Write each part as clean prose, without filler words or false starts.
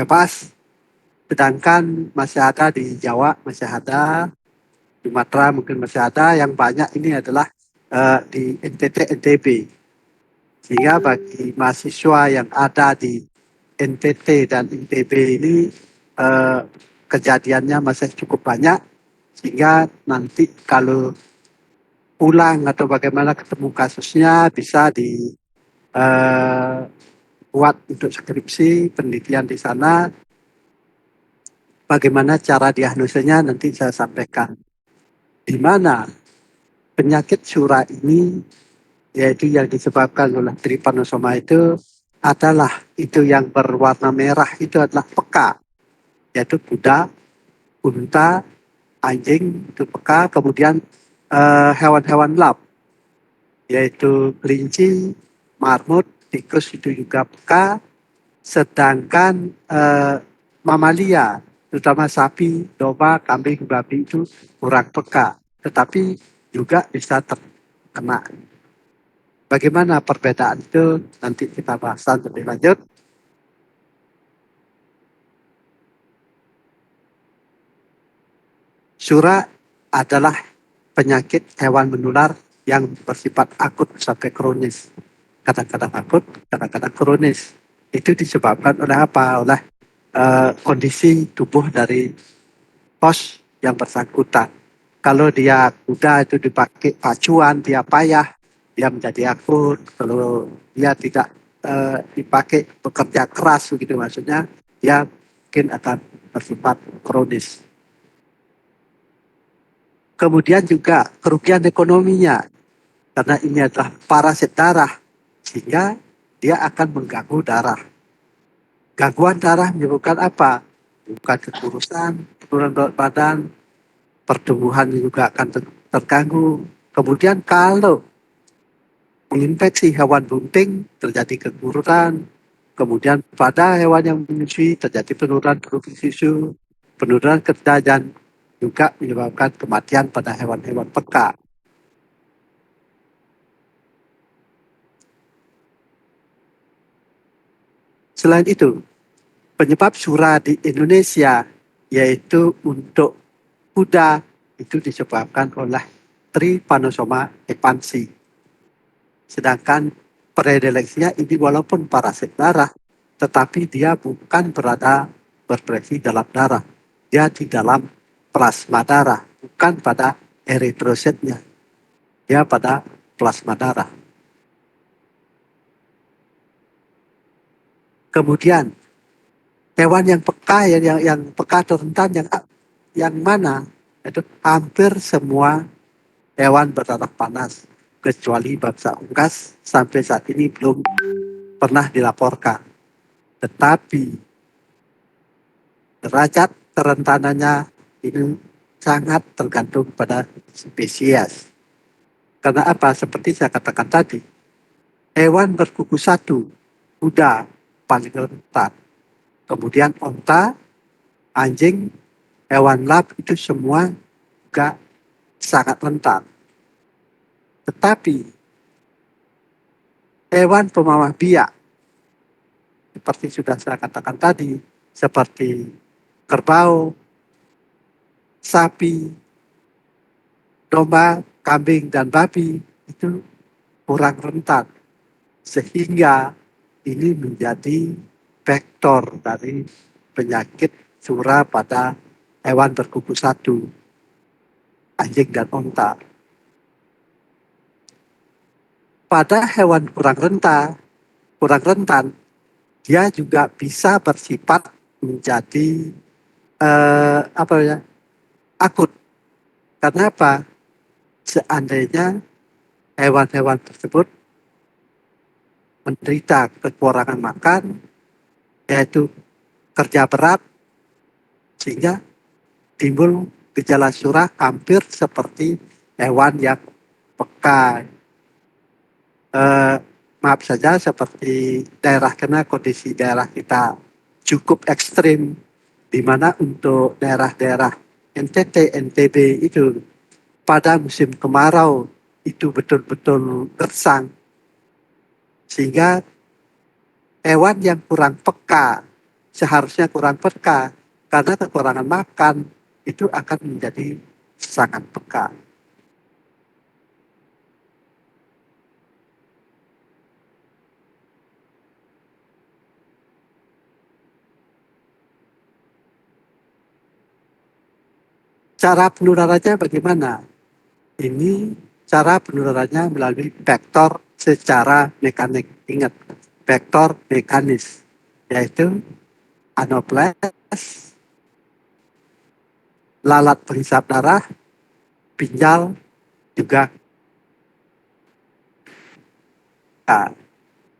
bebas, sedangkan masih ada di Jawa, masih ada Sumatera mungkin masih ada, yang banyak ini adalah di NTT NTB. Sehingga bagi mahasiswa yang ada di NTT dan NTB ini kejadiannya masih cukup banyak, sehingga nanti kalau pulang atau bagaimana ketemu kasusnya bisa buat untuk skripsi penelitian di sana. Bagaimana cara diagnosisnya nanti saya sampaikan. Di mana penyakit Sura ini, yaitu yang disebabkan oleh trypanosoma itu adalah itu yang berwarna merah itu adalah peka, yaitu kuda, unta, anjing itu peka, kemudian hewan-hewan lap yaitu kelinci, marmut, tikus itu juga peka, sedangkan mamalia terutama sapi, domba, kambing, babi itu kurang peka, tetapi juga bisa terkena. Bagaimana perbedaan itu nanti kita bahas lebih lanjut. Sura adalah penyakit hewan menular yang bersifat akut sampai kronis. Kadang-kadang akut, kadang-kadang kronis. Itu disebabkan oleh apa? Oleh kondisi tubuh dari host yang bersangkutan. Kalau dia kuda itu dipakai pacuan, dia payah, dia menjadi akut. Kalau dia tidak dipakai bekerja keras, begitu maksudnya, dia mungkin akan bersifat kronis. Kemudian juga kerugian ekonominya, karena ini adalah parasit darah, sehingga dia akan mengganggu darah. Gangguan darah menyebabkan apa? Bukan kekurusan, penurunan berat badan, pertumbuhan juga akan terganggu. Kemudian kalau menginfeksi hewan bunting terjadi kekurusan, kemudian pada hewan yang menyusui terjadi penurunan produksi susu, penurunan kerja, dan juga menyebabkan kematian pada hewan-hewan peka. Selain itu, penyebab Sura di Indonesia yaitu untuk kuda itu disebabkan oleh Trypanosoma epansi. Sedangkan predileksinya ini walaupun parasit darah, tetapi dia bukan berada bereaksi dalam darah. Dia di dalam plasma darah, bukan pada eritrositnya. Dia pada plasma darah. Kemudian hewan yang peka, yang peka atau rentan yang mana? Itu hampir semua hewan berdarah panas, kecuali bangsa unggas sampai saat ini belum pernah dilaporkan. Tetapi derajat kerentanannya ini sangat tergantung pada spesies. Karena apa? Seperti saya katakan tadi, hewan berkuku satu, kuda paling rentan. Kemudian onta, anjing, hewan lap itu semua juga sangat rentan. Tetapi hewan pemamah biak, seperti sudah saya katakan tadi, seperti kerbau, sapi, domba, kambing, dan babi itu kurang rentan. Sehingga ini menjadi vektor dari penyakit Sura pada hewan berkuku satu, anjing dan onta. Pada hewan kurang rentan, dia juga bisa bersifat menjadi akut. Karena apa? Seandainya hewan-hewan tersebut menderita kekurangan makan, yaitu kerja berat, sehingga timbul gejala Sura hampir seperti hewan yang peka. Maaf saja, seperti daerah kena kondisi daerah kita cukup ekstrim, di mana untuk daerah-daerah NTT, NTB itu pada musim kemarau itu betul-betul gersang, sehingga hewan yang kurang peka seharusnya kurang peka karena kekurangan makan itu akan menjadi sangat peka. Cara penularannya bagaimana? Ini cara penularannya melalui vektor secara mekanik. Ingat, vektor mekanis, yaitu anoples, lalat penghisap darah, ginjal, juga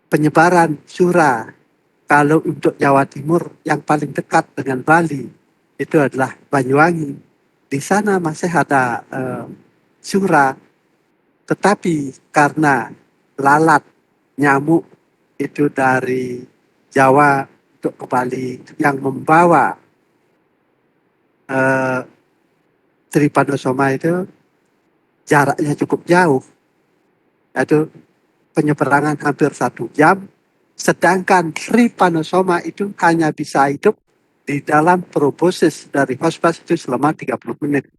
penyebaran Sura. Kalau untuk Jawa Timur yang paling dekat dengan Bali itu adalah Banyuwangi. Di sana masih ada Sura, tetapi karena lalat nyamuk itu dari Jawa untuk ke Bali yang membawa Trypanosoma itu jaraknya cukup jauh, yaitu penyeberangan hampir 1 jam, sedangkan Trypanosoma itu hanya bisa hidup di dalam proboscis dari host itu selama 30 menit.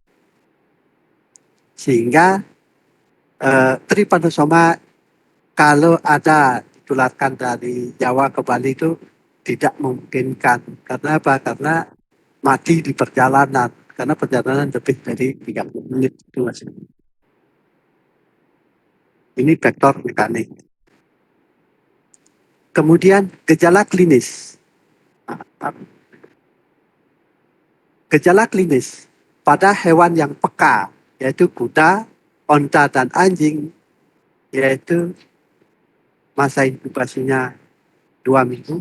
Sehingga Trypanosoma kalau ada ditularkan dari Jawa ke Bali itu tidak memungkinkan. Karena apa? Karena mati di perjalanan. Karena perjalanan lebih dari 30 menit itu Mas. Ini vektor mekanik. Kemudian gejala klinis. Gejala klinis pada hewan yang peka, yaitu kuda, onta, dan anjing, yaitu masa inkubasinya 2 minggu,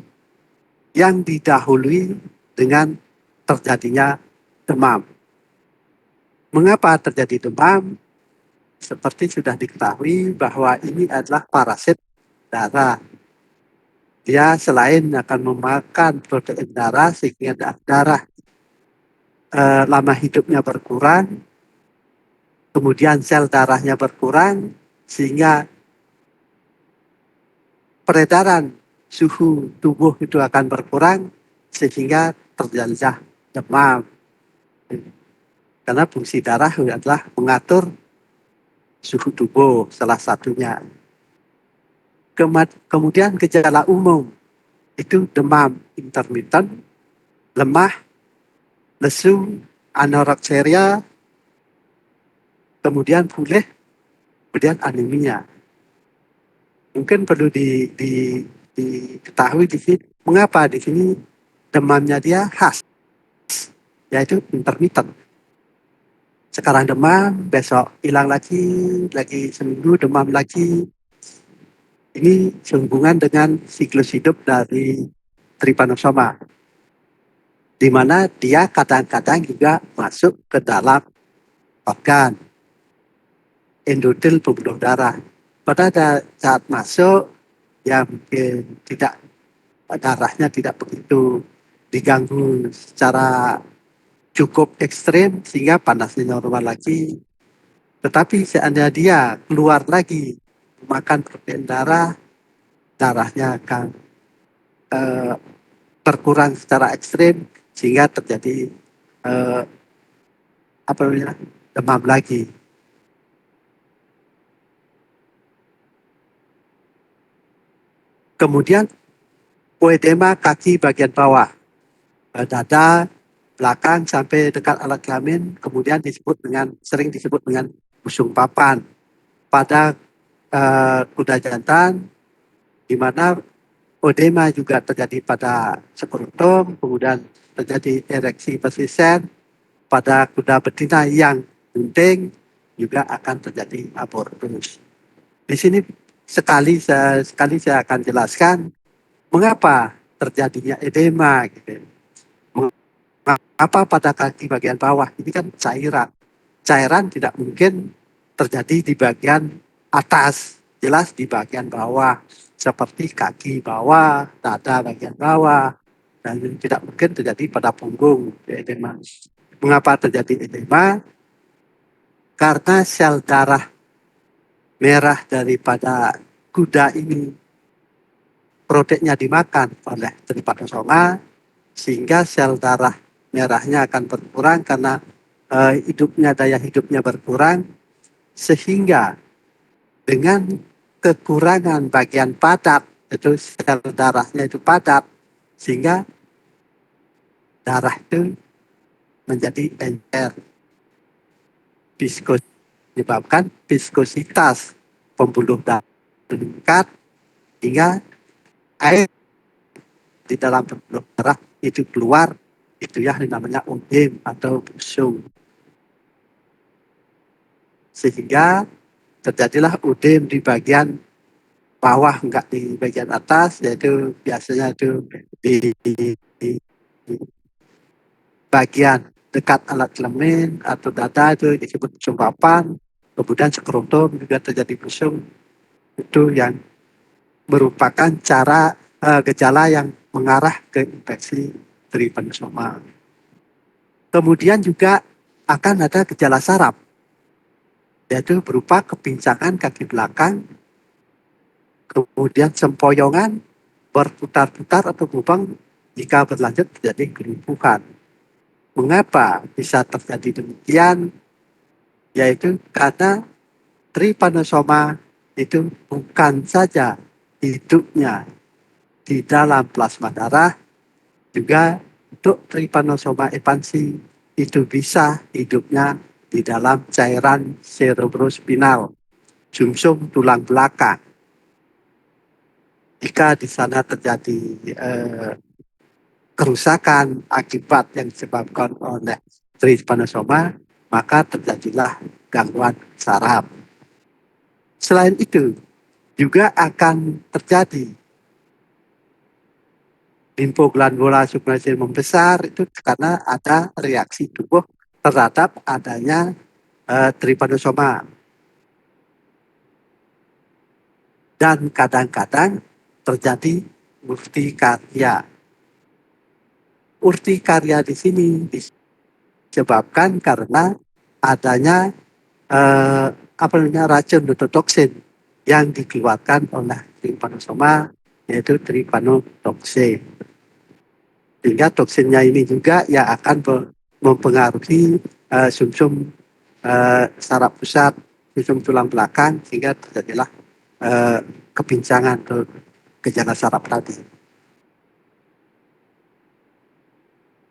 yang didahului dengan terjadinya demam. Mengapa terjadi demam? Seperti sudah diketahui bahwa ini adalah parasit darah. Dia selain akan memakan protein darah sehingga darah lama hidupnya berkurang, kemudian sel darahnya berkurang sehingga peredaran suhu tubuh itu akan berkurang sehingga terjadilah demam. Karena fungsi darah adalah mengatur suhu tubuh salah satunya. Kemudian gejala umum itu demam intermittent, lemah, lesu, anoreksia, kemudian pulih, kemudian anemia. Mungkin perlu diketahui di sini mengapa di sini demamnya dia khas, yaitu intermittent. Sekarang demam, besok hilang lagi seminggu demam lagi. Ini sehubungan dengan siklus hidup dari Trypanosoma, di mana dia kadang-kadang juga masuk ke dalam organ endotel pembuluh darah. Pada saat masuk, ya mungkin tidak, darahnya tidak begitu diganggu secara cukup ekstrim sehingga panasnya normal lagi. Tetapi seandainya dia keluar lagi makan protein darah, darahnya akan berkurang secara ekstrim sehingga terjadi demam lagi. Kemudian oedema kaki bagian bawah, dada, belakang sampai dekat alat kelamin, kemudian sering disebut dengan busung papan. Pada kuda jantan, di mana oedema juga terjadi pada skrotum, kemudian terjadi ereksi persisten. Pada kuda betina yang bunting juga akan terjadi abortus. Di sini sekali saya akan jelaskan mengapa terjadinya edema gitu. Mengapa pada kaki bagian bawah ini kan cairan. Cairan tidak mungkin terjadi di bagian atas, jelas di bagian bawah seperti kaki bawah, dada bagian bawah, dan tidak mungkin terjadi pada punggung edema. Mengapa terjadi edema? Karena sel darah merah daripada kuda ini proteinnya dimakan oleh Trypanosoma sehingga sel darah merahnya akan berkurang karena daya hidupnya berkurang, sehingga dengan kekurangan bagian padat, itu sel darahnya itu padat, sehingga darah itu menjadi encer, menyebabkan viskositas pembuluh darah meningkat, hingga air di dalam pembuluh darah itu keluar, itu ya namanya odem atau busung. Sehingga terjadilah odem di bagian bawah, enggak di bagian atas, yaitu biasanya itu di bagian dekat alat kelamin atau dada, itu disebut busung papan. Kemudian skrotum juga terjadi busung, itu yang merupakan gejala yang mengarah ke infeksi trypanosoma. Kemudian juga akan ada gejala saraf, yaitu berupa kepincangan kaki belakang, kemudian sempoyongan, berputar-putar atau lubang, jika berlanjut terjadi kelumpuhan. Mengapa bisa terjadi demikian? Yaitu karena trypanosoma itu bukan saja hidupnya di dalam plasma darah, juga untuk trypanosoma epansi itu bisa hidupnya di dalam cairan cerebrospinal, sumsum tulang belakang. Jika di sana terjadi kerusakan akibat yang disebabkan oleh trypanosoma, maka terjadilah gangguan saraf. Selain itu, juga akan terjadi limfoglandula submaxil membesar, itu karena ada reaksi tubuh terhadap adanya trypanosoma. Dan kadang-kadang terjadi urtikaria. Urtikaria di sini disebabkan karena adanya racun atau toksin yang dikeluarkan oleh trypanosoma, yaitu trypanotoksin. Sehingga toksinnya ini juga yang akan mempengaruhi sumsum saraf pusat, sumsum tulang belakang, sehingga terjadilah kepincangan atau gejala saraf tadi.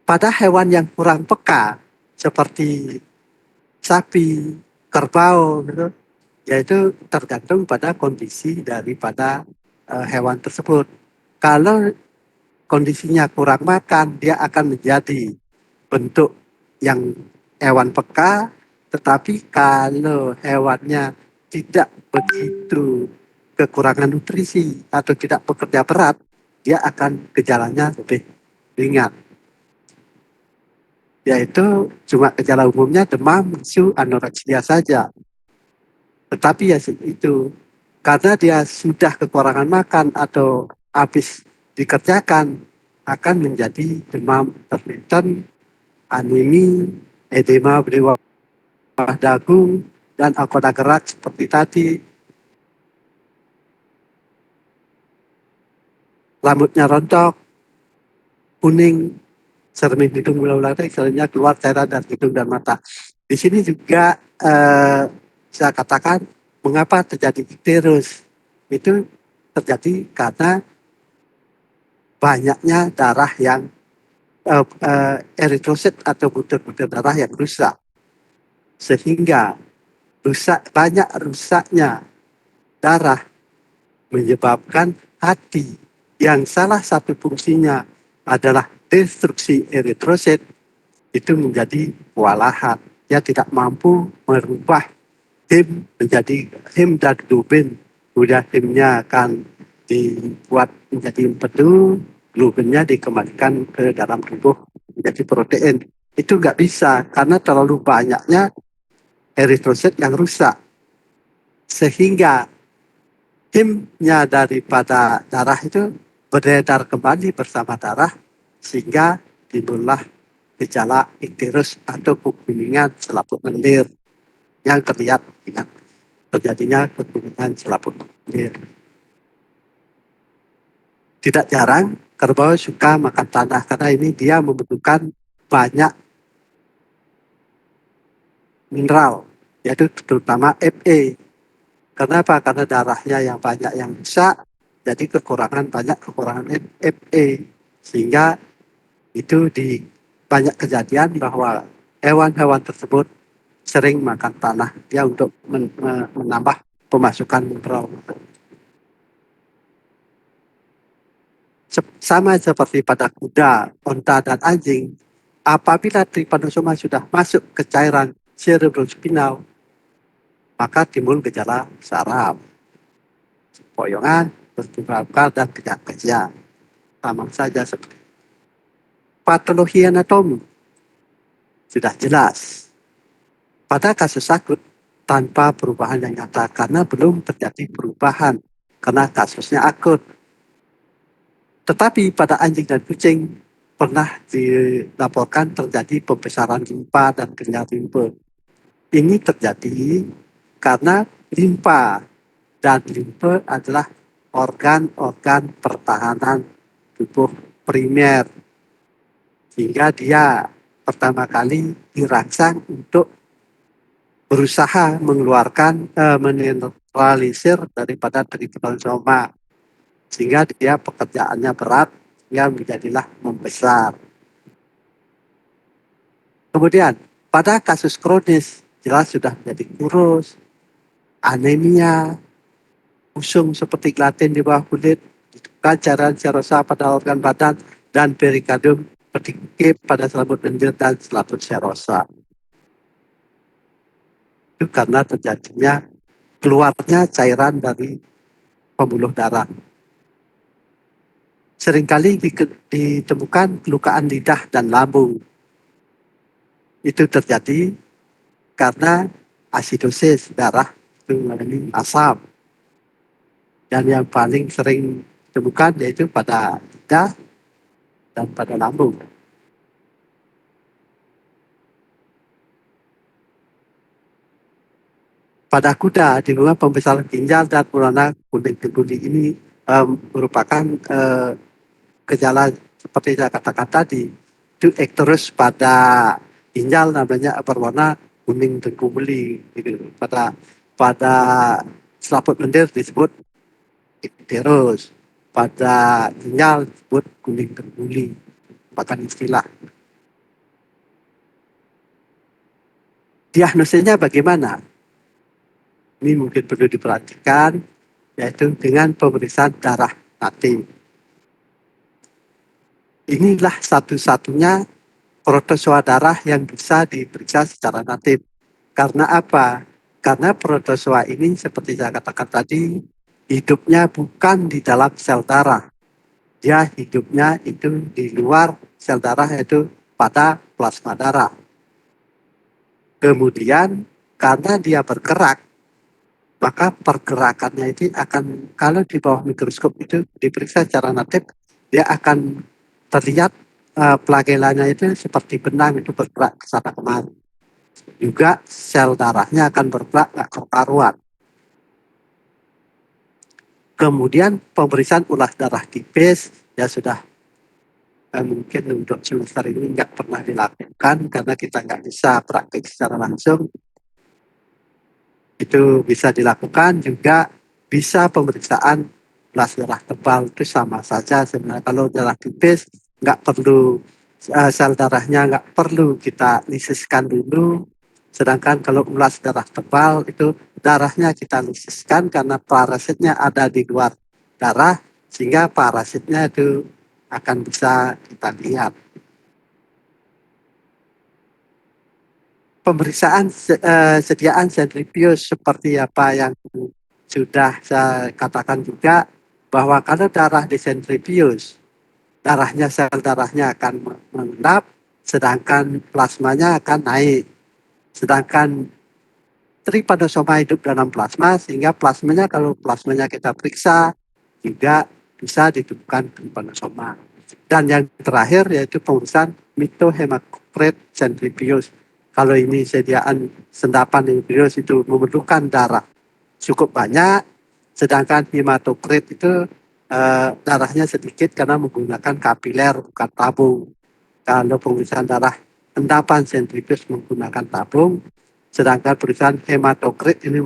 Pada hewan yang kurang peka seperti sapi, kerbau, gitu, yaitu tergantung pada kondisi daripada hewan tersebut. Kalau kondisinya kurang makan, dia akan menjadi bentuk yang hewan peka, tetapi kalau hewannya tidak begitu kekurangan nutrisi atau tidak bekerja berat, dia akan gejalanya lebih ringan. Yaitu cuma gejala umumnya demam, bisu, anoreksia saja. Tetapi ya itu, karena dia sudah kekurangan makan atau habis dikerjakan, akan menjadi demam intermittent, anemi, edema bawah dagu, dan anggota gerak seperti tadi. Rambutnya rontok, kuning, cermin hidung ular-ular, istilahnya keluar cairan dari hidung dan mata. Di sini juga saya katakan mengapa terjadi ikterus. Itu terjadi karena banyaknya darah yang eritrosit atau butir-butir darah yang rusak, sehingga banyak rusaknya darah menyebabkan hati yang salah satu fungsinya adalah destruksi eritrosit itu menjadi kewalahan. Dia tidak mampu merubah him menjadi hemoglobin. Kemudian himnya akan dibuat menjadi empedu, globinnya dikembalikan ke dalam tubuh menjadi protein. Itu nggak bisa karena terlalu banyaknya eritrosit yang rusak. Sehingga himnya daripada darah itu beredar kembali bersama darah, sehingga timbullah gejala ikterus atau kekuningan selaput lendir yang terlihat dengan terjadinya kekuningan selaput lendir. Tidak jarang Kerbau suka makan tanah karena ini dia membutuhkan banyak mineral, yaitu terutama Fe. Kenapa? Karena darahnya yang banyak yang rusak, jadi banyak kekurangan Fe. Sehingga itu di banyak kejadian bahwa hewan-hewan tersebut sering makan tanah dia untuk menambah pemasukan mineral. Sama seperti pada kuda, onta, dan anjing, apabila trypanosoma sudah masuk ke cairan cerebrospinal, maka timbul gejala saraf, poyongan, bertukar dan kejang-kejang. Sama saja seperti patologi anatomi sudah jelas. Pada kasus akut tanpa perubahan yang nyata karena belum terjadi perubahan karena kasusnya akut. Tetapi pada anjing dan kucing pernah dilaporkan terjadi pembesaran limpa dan kenyal limpa. Ini terjadi karena limpa dan limpa adalah organ-organ pertahanan tubuh primer. Sehingga dia pertama kali dirangsang untuk berusaha mengeluarkan, menetralisir daripada trypanosoma. Sehingga dia pekerjaannya berat, sehingga menjadilah membesar. Kemudian pada kasus kronis jelas sudah menjadi kurus, anemia, usung seperti gelatin di bawah kulit, cairan serosa pada organ badan, dan perikardium pedikip pada selaput lendir dan selaput serosa. Itu karena terjadinya keluarnya cairan dari pembuluh darah. Seringkali ditemukan kelukaan lidah dan lambung. Itu terjadi karena asidosis darah itu mengalami asam. Dan yang paling sering ditemukan yaitu pada lidah dan pada lambung. Pada kuda, di mana pembesaran ginjal dan warna kuning-kuning ini merupakan gejala seperti saya katakan tadi, itu ekterus pada ginjal namanya berwarna kuning tengkumeli, gitu. Pada selaput lendir disebut ekterus, pada ginjal disebut kuning tengkumeli, bahkan istilah. Diagnosisnya bagaimana? Ini mungkin perlu diperhatikan, yaitu dengan pemeriksaan darah natif. Inilah satu-satunya protozoa darah yang bisa diperiksa secara natif. Karena apa? Karena protozoa ini seperti saya katakan tadi, hidupnya bukan di dalam sel darah. Dia hidupnya itu di luar sel darah, yaitu pada plasma darah. Kemudian karena dia bergerak, maka pergerakannya itu akan, kalau di bawah mikroskop itu diperiksa secara natif, dia akan terlihat flagelanya itu seperti benang itu bergerak ke sana kemari. Juga sel darahnya akan bergerak nggak karuan. Kemudian pemeriksaan ulas darah tipis ya sudah mungkin untuk semester ini nggak pernah dilakukan karena kita nggak bisa praktik secara langsung. Itu bisa dilakukan juga, bisa pemeriksaan ulas darah tebal, itu sama saja sebenarnya. Kalau darah tipis nggak perlu, sel darahnya nggak perlu kita lisiskan dulu, sedangkan kalau ulas darah tebal itu darahnya kita lisiskan karena parasitnya ada di luar darah, sehingga parasitnya itu akan bisa kita lihat. Pemeriksaan sediaan sentrifuge seperti apa yang sudah saya katakan juga, bahwa kalau darah disentrifuge, sel darahnya akan mengendap, sedangkan plasmanya akan naik. Sedangkan trypanosoma hidup dalam plasma, sehingga plasmanya, kalau plasmanya kita periksa, juga bisa ditemukan trypanosoma. Dan yang terakhir yaitu pemeriksaan mitohematokrit centrifuge. Kalau ini sediaan sendapan centrifuge itu memerlukan darah cukup banyak, sedangkan hematokrit itu darahnya sedikit karena menggunakan kapiler bukan tabung. Kalau pemeriksaan darah endapan sentrifuge menggunakan tabung, sedangkan pemeriksaan hematokrit ini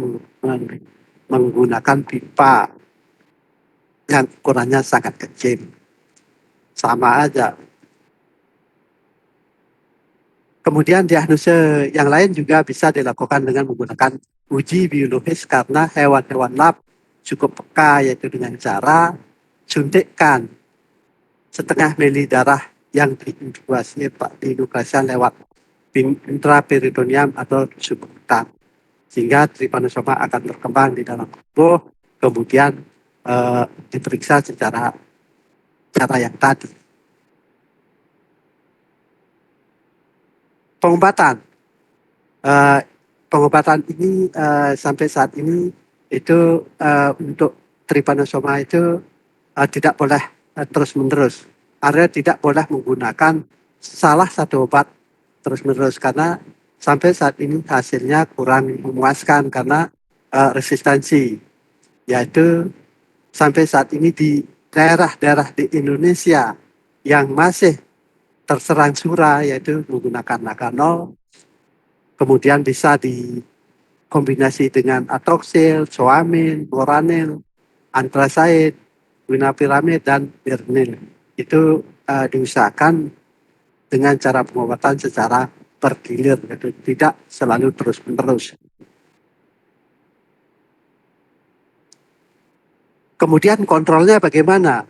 menggunakan pipa yang ukurannya sangat kecil. Sama aja. Kemudian diagnosa yang lain juga bisa dilakukan dengan menggunakan uji biologis karena hewan-hewan lab cukup peka, yaitu dengan cara suntikkan setengah mili darah yang diinduksikan lewat intraperitoneum atau subkutan, sehingga trypanosoma akan berkembang di dalam tubuh, kemudian diperiksa secara cara yang tadi. Pengobatan. Pengobatan ini sampai saat ini itu untuk trypanosoma itu tidak boleh terus-menerus. Artinya tidak boleh menggunakan salah satu obat terus-menerus karena sampai saat ini hasilnya kurang memuaskan karena resistensi. Yaitu sampai saat ini di daerah-daerah di Indonesia yang masih terserang sura, yaitu menggunakan naganol, kemudian bisa dikombinasi dengan atroxil, soamin, moranil, anthracite, quinapiramid, dan bernil. Itu diusahakan dengan cara pengobatan secara bergilir, yaitu tidak selalu terus-menerus. Kemudian kontrolnya bagaimana?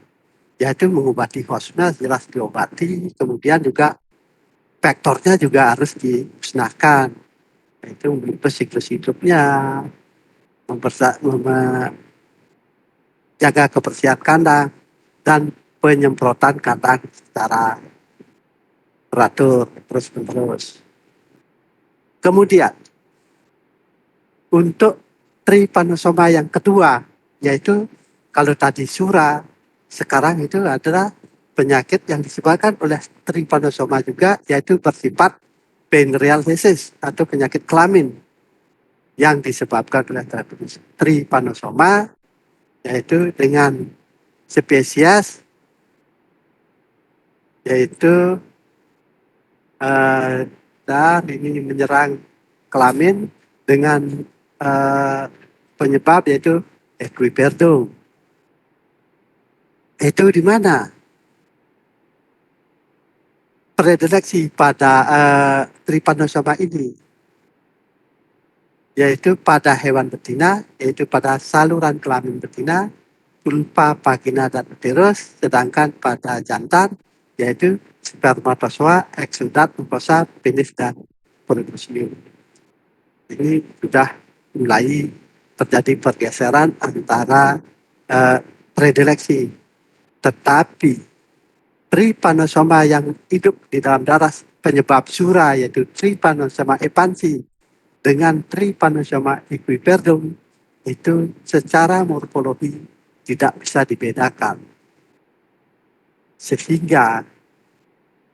Yaitu mengobati hostnya jelas diobati, kemudian juga faktornya juga harus dimusnahkan, yaitu memutus siklus hidupnya, jaga kebersihan kandang, dan penyemprotan kandang secara teratur terus-menerus. Kemudian untuk trypanosoma yang kedua, yaitu kalau tadi sura, sekarang itu adalah penyakit yang disebabkan oleh trypanosoma juga, yaitu bersifat venereal disease atau penyakit kelamin yang disebabkan oleh trypanosoma, yaitu dengan spesies yaitu dan ini menyerang kelamin dengan penyebab yaitu equiperdum. Itu di mana? Predileksi pada trypanosoma ini yaitu pada hewan betina, yaitu pada saluran kelamin betina, vulva, vagina, dan uterus, sedangkan pada jantan yaitu spermatozoa, exudat, mucosa, penis, dan perineum. Ini sudah mulai terjadi pergeseran antara predileksi, tetapi trypanosoma yang hidup di dalam darah penyebab sura yaitu trypanosoma epansi dengan trypanosoma equiperdum itu secara morfologi tidak bisa dibedakan. Sehingga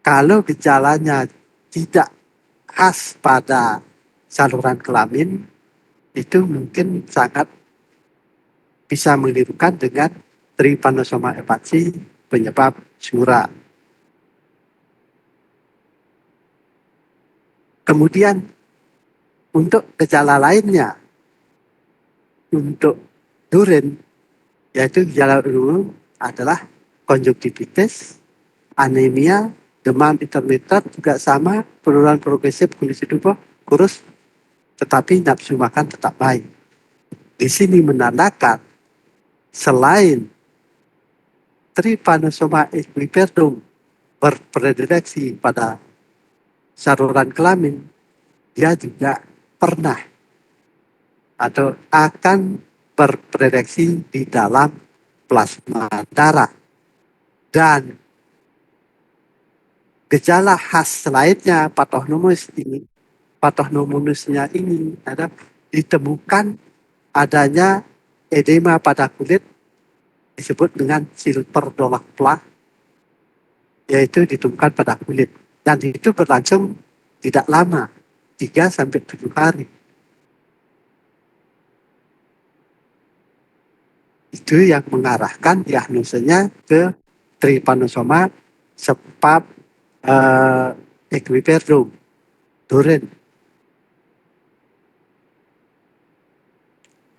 kalau gejalanya tidak khas pada saluran kelamin, itu mungkin sangat bisa menirukan dengan trypanosoma epansi penyebab sura. Kemudian untuk gejala lainnya, untuk duren, yaitu gejala umum adalah konjungtivitis, anemia, demam intermittent, juga sama, penurunan progresif kondisi tubuh, kurus, tetapi nafsu makan tetap baik. Di sini menandakan selain trypanosoma equiperdum berpredileksi pada saluran kelamin, dia juga pernah atau akan berpredileksi di dalam plasma darah. Dan gejala khas lainnya patognomusnya ini ada ditemukan adanya edema pada kulit disebut dengan silver dollar plaque, yaitu ditemukan pada kulit, dan itu berlangsung tidak lama, 3-7 hari. itu yang mengarahkan diagnosenya ke trypanosoma sebab equiperium, Duren.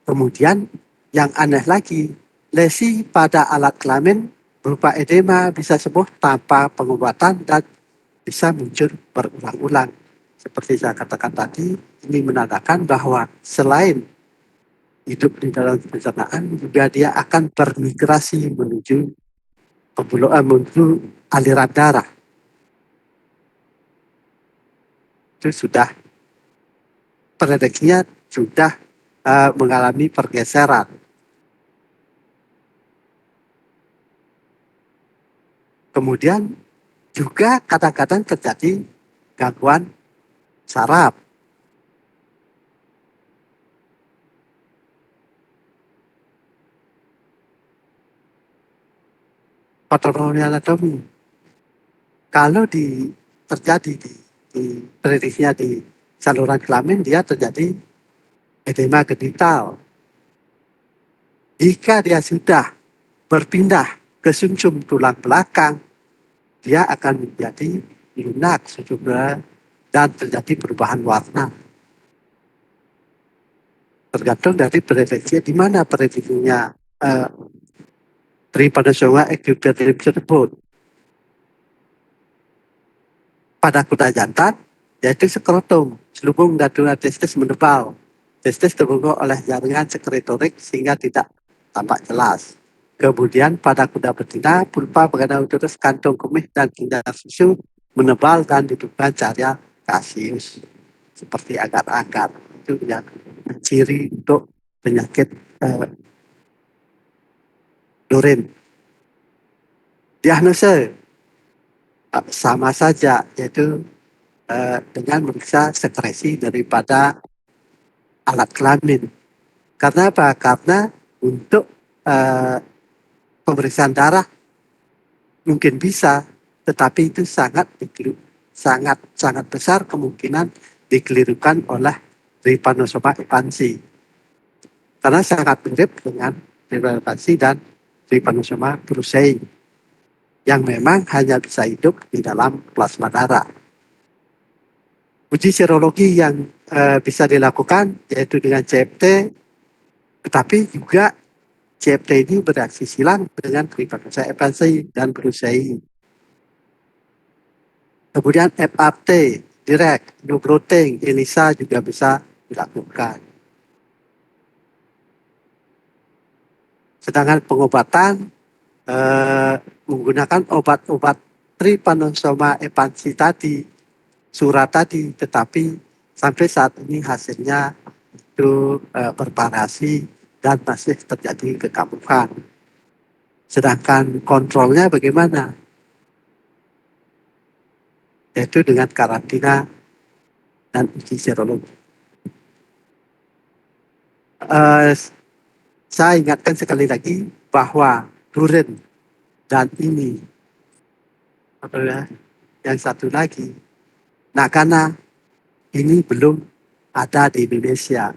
Kemudian yang aneh lagi, lesi pada alat kelamin berupa edema bisa sembuh tanpa pengobatan dan bisa muncul berulang-ulang. Seperti saya katakan tadi, ini menandakan bahwa selain hidup di dalam pencernaan, juga dia akan bermigrasi menuju menuju aliran darah. Itu sudah prediksinya sudah mengalami pergeseran. Kemudian juga kadang-kadang terjadi gangguan saraf. Patologi anatomi. Kalau terjadi di prediksinya di saluran kelamin, dia terjadi edema genital. Jika dia sudah berpindah ke sumsum tulang belakang, dia akan menjadi lunak sejumlah dan terjadi perubahan warna. Tergantung dari prediksi di mana prediksinya trypanosoma equiperium tersebut. Pada kuda jantan, yaitu skrotum, selubung dan dural testis menebal. Testis terbungkus oleh jaringan sekretorik sehingga tidak tampak jelas. Kemudian pada kuda betina, pulpa berada uterus, kantung kemih dan ginjal susu menebal dan ditemukan cahaya kasius seperti agar-agar. Itu yang ciri untuk penyakit Duren. Diagnosa sama saja, yaitu dengan memeriksa sekresi daripada alat kelamin. Karena apa? Karena untuk pemeriksaan darah mungkin bisa, tetapi itu sangat besar kemungkinan dikelirukan oleh trypanosoma epansi. Karena sangat mirip dengan trypanosoma epansi dan trypanosoma brucei yang memang hanya bisa hidup di dalam plasma darah. Uji serologi yang bisa dilakukan yaitu dengan CFT, tetapi juga CFT ini bereaksi silang dengan trypanosoma epansi dan brucei. Kemudian FRT, direct, nucleoting, ELISA juga bisa dilakukan. Sedangkan pengobatan menggunakan obat-obat trypanosoma epansi tadi, surat tadi, tetapi sampai saat ini hasilnya itu bervariasi dan masih terjadi kekambuhan. Sedangkan kontrolnya bagaimana? Yaitu dengan karantina dan uji serologi. Saya ingatkan sekali lagi bahwa Duren dan ini yang satu lagi, Nakana ini belum ada di Indonesia,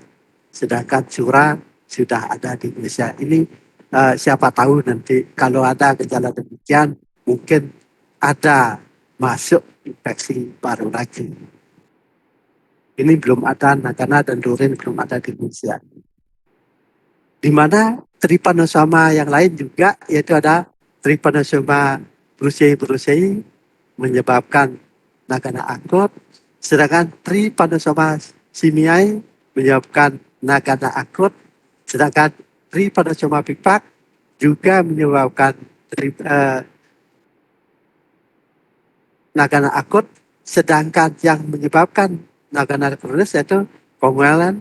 sedangkan Sura sudah ada di Indonesia. Ini siapa tahu nanti kalau ada gejala demikian mungkin ada masuk infeksi baru lagi. Ini belum ada, Nakana dan Duren belum ada di Indonesia. Di mana trypanosoma yang lain juga, yaitu ada trypanosoma brucei menyebabkan Nakana akut, sedangkan trypanosoma simiae menyebabkan Nakana akut, sedangkan trypanosoma pipak juga menyebabkan Nakana akut, sedangkan yang menyebabkan Nakana kronis yaitu konguelen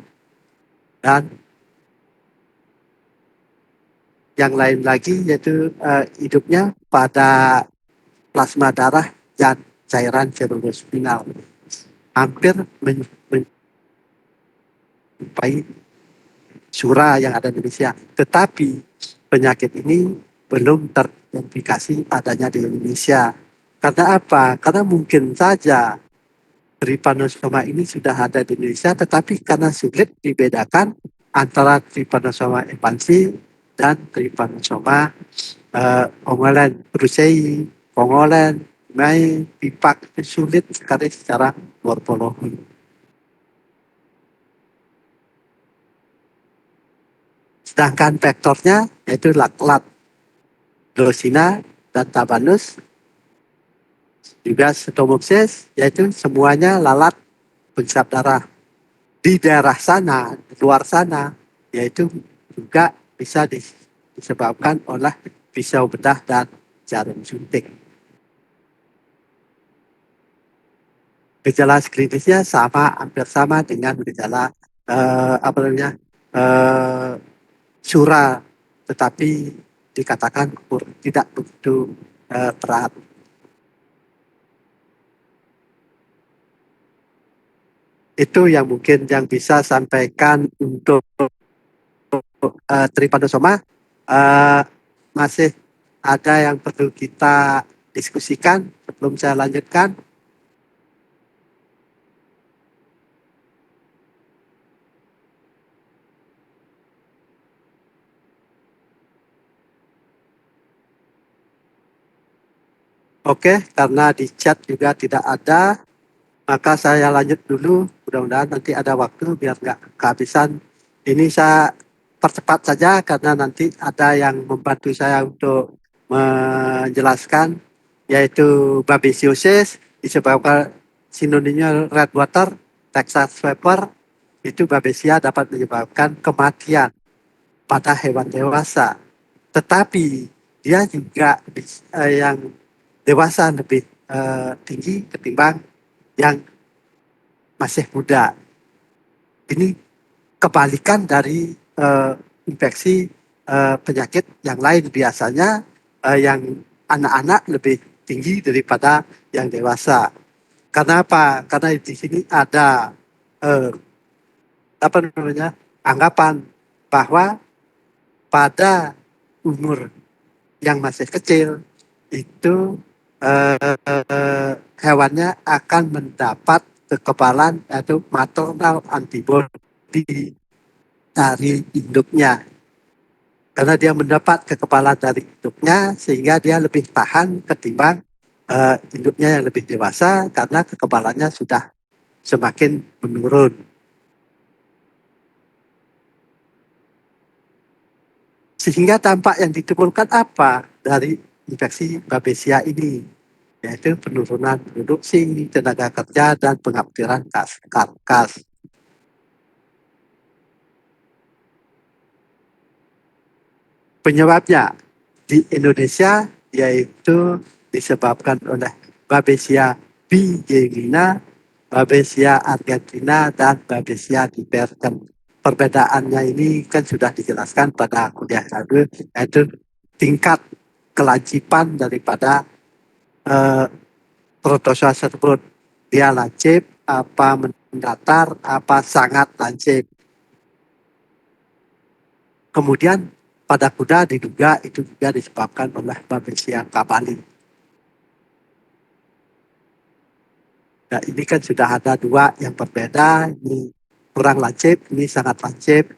dan yang lain lagi, yaitu hidupnya pada plasma darah dan cairan cerebrospinal. Hampir menyerupai Sura yang ada di Indonesia. Tetapi penyakit ini belum teridentifikasi adanya di Indonesia. Karena apa? Karena mungkin saja trypanosoma ini sudah ada di Indonesia, tetapi karena sulit dibedakan antara trypanosoma epansi dan Trypanosoma Ongolen, Brusei, Pongolen, Mai, Pipak sulit sekali secara morfologi. Sedangkan vektornya yaitu laklat, Glossina, dan Tabanus, juga Pseudomopsis, yaitu semuanya lalat penyerap darah. Di daerah sana, di luar sana, yaitu juga bisa disebabkan oleh pisau bedah dan jarum suntik. Gejala klinisnya hampir sama dengan gejala sura, tetapi dikatakan tidak begitu berat. Itu yang mungkin yang bisa sampaikan untuk Trypanosoma. Masih ada yang perlu kita diskusikan sebelum saya lanjutkan. Oke, karena di chat juga tidak ada, maka saya lanjut dulu. Mudah-mudahan nanti ada waktu biar nggak kehabisan. Ini saya percepat saja karena nanti ada yang membantu saya untuk menjelaskan, yaitu babesiosis disebabkan sinonimnya red water, Texas fever. Itu babesia dapat menyebabkan kematian pada hewan dewasa. Tetapi dia juga yang dewasa lebih tinggi ketimbang yang masih muda. Ini kebalikan dari infeksi penyakit yang lain. Biasanya yang anak-anak lebih tinggi daripada yang dewasa. Karena apa? Karena di sini ada anggapan bahwa pada umur yang masih kecil itu hewannya akan mendapat kekebalan atau maternal antibody dari induknya. Karena dia mendapat kekebalan dari induknya sehingga dia lebih tahan ketimbang induknya yang lebih dewasa karena kekebalannya sudah semakin menurun. Sehingga dampak yang ditimbulkan apa dari infeksi Babesia ini? Yaitu penurunan produksi tenaga kerja dan pengaptiran karkas. Penyebabnya di Indonesia yaitu disebabkan oleh Babesia bigemina, Babesia argentina, dan Babesia dipertem. Perbedaannya ini kan sudah dijelaskan pada kuliah lalu, yaitu tingkat kelancipan daripada protozoa tersebut. Dia lancip, apa mendatar, apa sangat lancip. Kemudian pada kuda diduga itu juga disebabkan oleh Babesia cabali. Nah, ini kan sudah ada dua yang berbeda, ini kurang lancip, ini sangat lancip.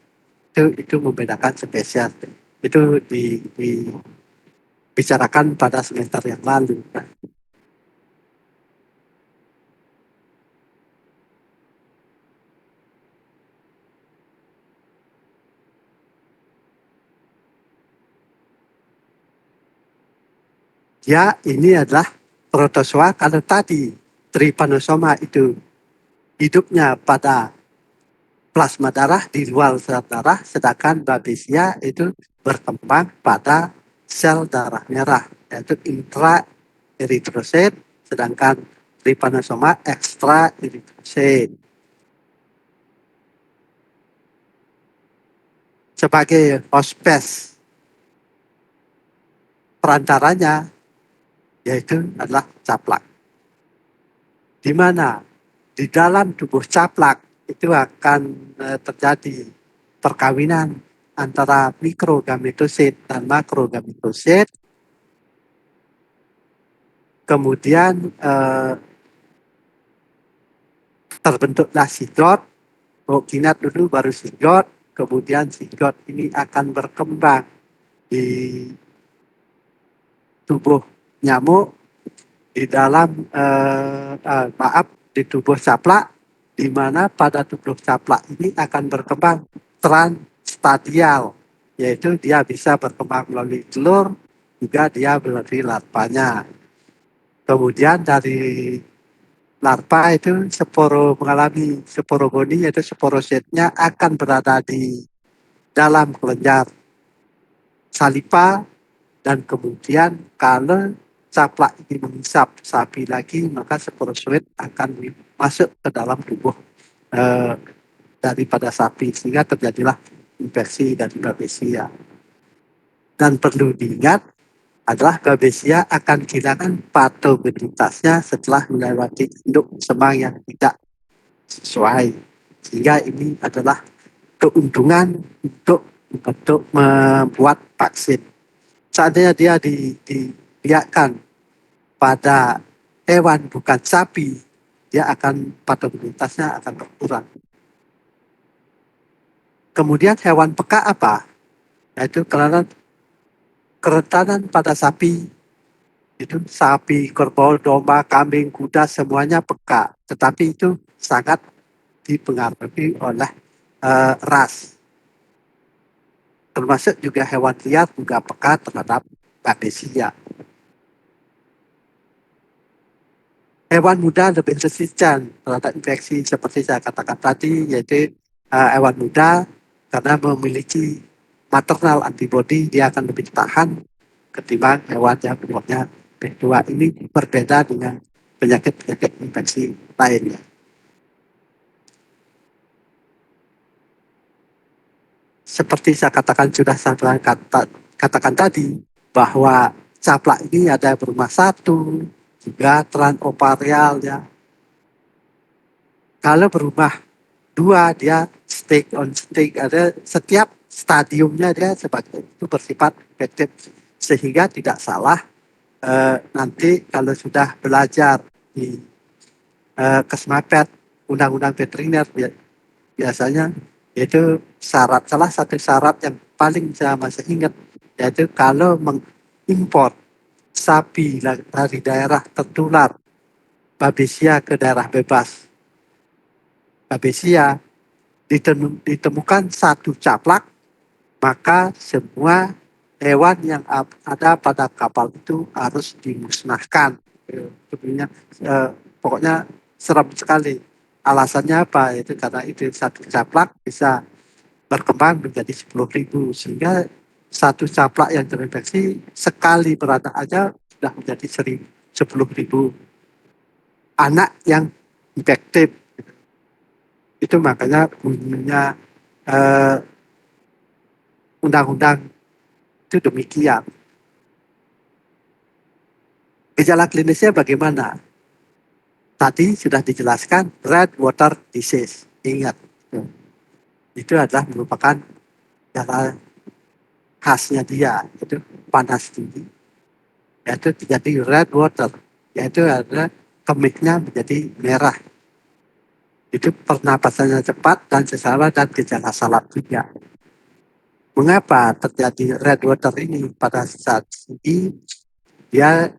Itu membedakan spesies. Itu dibicarakan pada semester yang lalu. Ya, ini adalah protozoa. Kalau tadi Trypanosoma itu hidupnya pada plasma darah di luar sel darah, sedangkan Babesia itu berkembang pada sel darah merah, yaitu intraeritrosit, sedangkan Trypanosoma extraeritrosit. Sebagai hospes perantaranya yaitu adalah caplak. Di mana di dalam tubuh caplak itu akan terjadi perkawinan antara mikrogametosit dan makrogametosit. Kemudian terbentuklah sigot, ookinat dulu baru sigot, kemudian sigot ini akan berkembang di tubuh nyamuk, di dalam maaf, di tubuh caplak, di mana pada tubuh caplak ini akan berkembang transstadial, yaitu dia bisa berkembang melalui telur, juga dia melalui larvanya. Kemudian dari larva itu mengalami sporogoni, yaitu sporosetnya akan berada di dalam kelenjar saliva, dan kemudian kalau caplak ini menghisap sapi lagi, maka sporozoit akan masuk ke dalam tubuh eh, daripada sapi, sehingga terjadilah infeksi dari Babesia. Dan perlu diingat adalah Babesia akan kehilangan patogenitasnya setelah melewati induk semang yang tidak sesuai, sehingga ini adalah keuntungan untuk membuat vaksin. Seandainya dia dibiarkan pada hewan bukan sapi, dia akan patogenitasnya akan berkurang. Kemudian hewan peka apa? Yaitu kerentanan pada sapi. Itu sapi, kerbau, domba, kambing, kuda semuanya peka. Tetapi itu sangat dipengaruhi oleh ras. Termasuk juga hewan liar juga peka terhadap Babesia. Hewan muda lebih resisten terhadap infeksi seperti saya katakan tadi, yaitu hewan muda karena memiliki maternal antibody, dia akan lebih tahan ketimbang hewan yang umurnya lebih tua. Ini berbeda dengan penyakit-penyakit infeksi lainnya. Seperti saya katakan tadi, bahwa caplak ini ada berumah satu, juga transopareal ya. Kalau berumah dua, dia stake on stake, ada setiap stadiumnya dia sebagai itu bersifat efektif, sehingga tidak salah nanti kalau sudah belajar di Kesmapet, undang-undang veteriner biasanya, yaitu salah satu syarat yang paling saya masih ingat, yaitu kalau mengimpor sapi dari daerah tertular Babesia ke daerah bebas Babesia, ditemukan satu caplak, maka semua hewan yang ada pada kapal itu harus dimusnahkan. Pokoknya serem sekali. Alasannya apa? Itu karena itu satu caplak bisa berkembang menjadi 10.000, sehingga satu caplak yang terinfeksi sekali beranak aja sudah menjadi 10.000 anak yang infektif. Itu makanya bunyinya undang-undang itu demikian. Gejala klinisnya bagaimana? Tadi sudah dijelaskan red water disease. Ingat, itu adalah merupakan gejala khasnya dia, itu panas tinggi. Yaitu terjadi red water, yaitu adalah kemihnya menjadi merah. Itu pernapasannya cepat dan sesalah dan gejala salap juga. Mengapa terjadi red water ini pada saat ini? Dia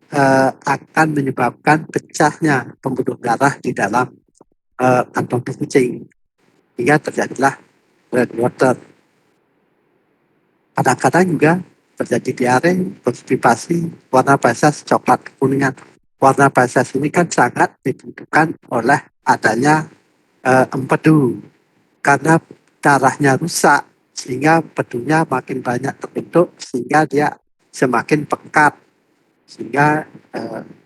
akan menyebabkan pecahnya pembuluh darah di dalam kantong kencing, hingga terjadilah red water. Kadang-kadang juga terjadi diare, konstipasi, warna basah coklat kekuningan. Warna basah ini kan sangat ditentukan oleh adanya empedu, karena darahnya rusak sehingga empedunya makin banyak terbentuk, sehingga dia semakin pekat, sehingga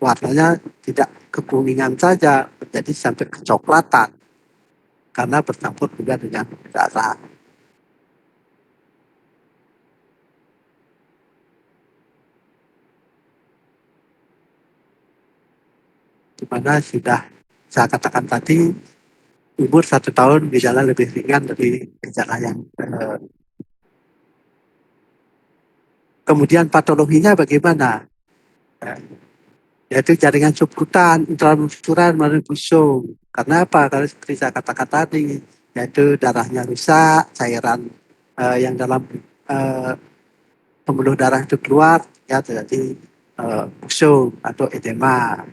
warnanya tidak kekuningan saja, menjadi sampai kecoklatan karena bercampur juga dengan darah. Di mana sudah saya katakan tadi, umur 1 tahun gejala lebih ringan dari gejala yang kemudian patologinya bagaimana? Yaitu jaringan subkutan, intramuskular melalui busung. Karena apa? Karena seperti saya katakan tadi, yaitu darahnya rusak, cairan yang dalam pembuluh darah itu keluar, ya terjadi busung atau edema.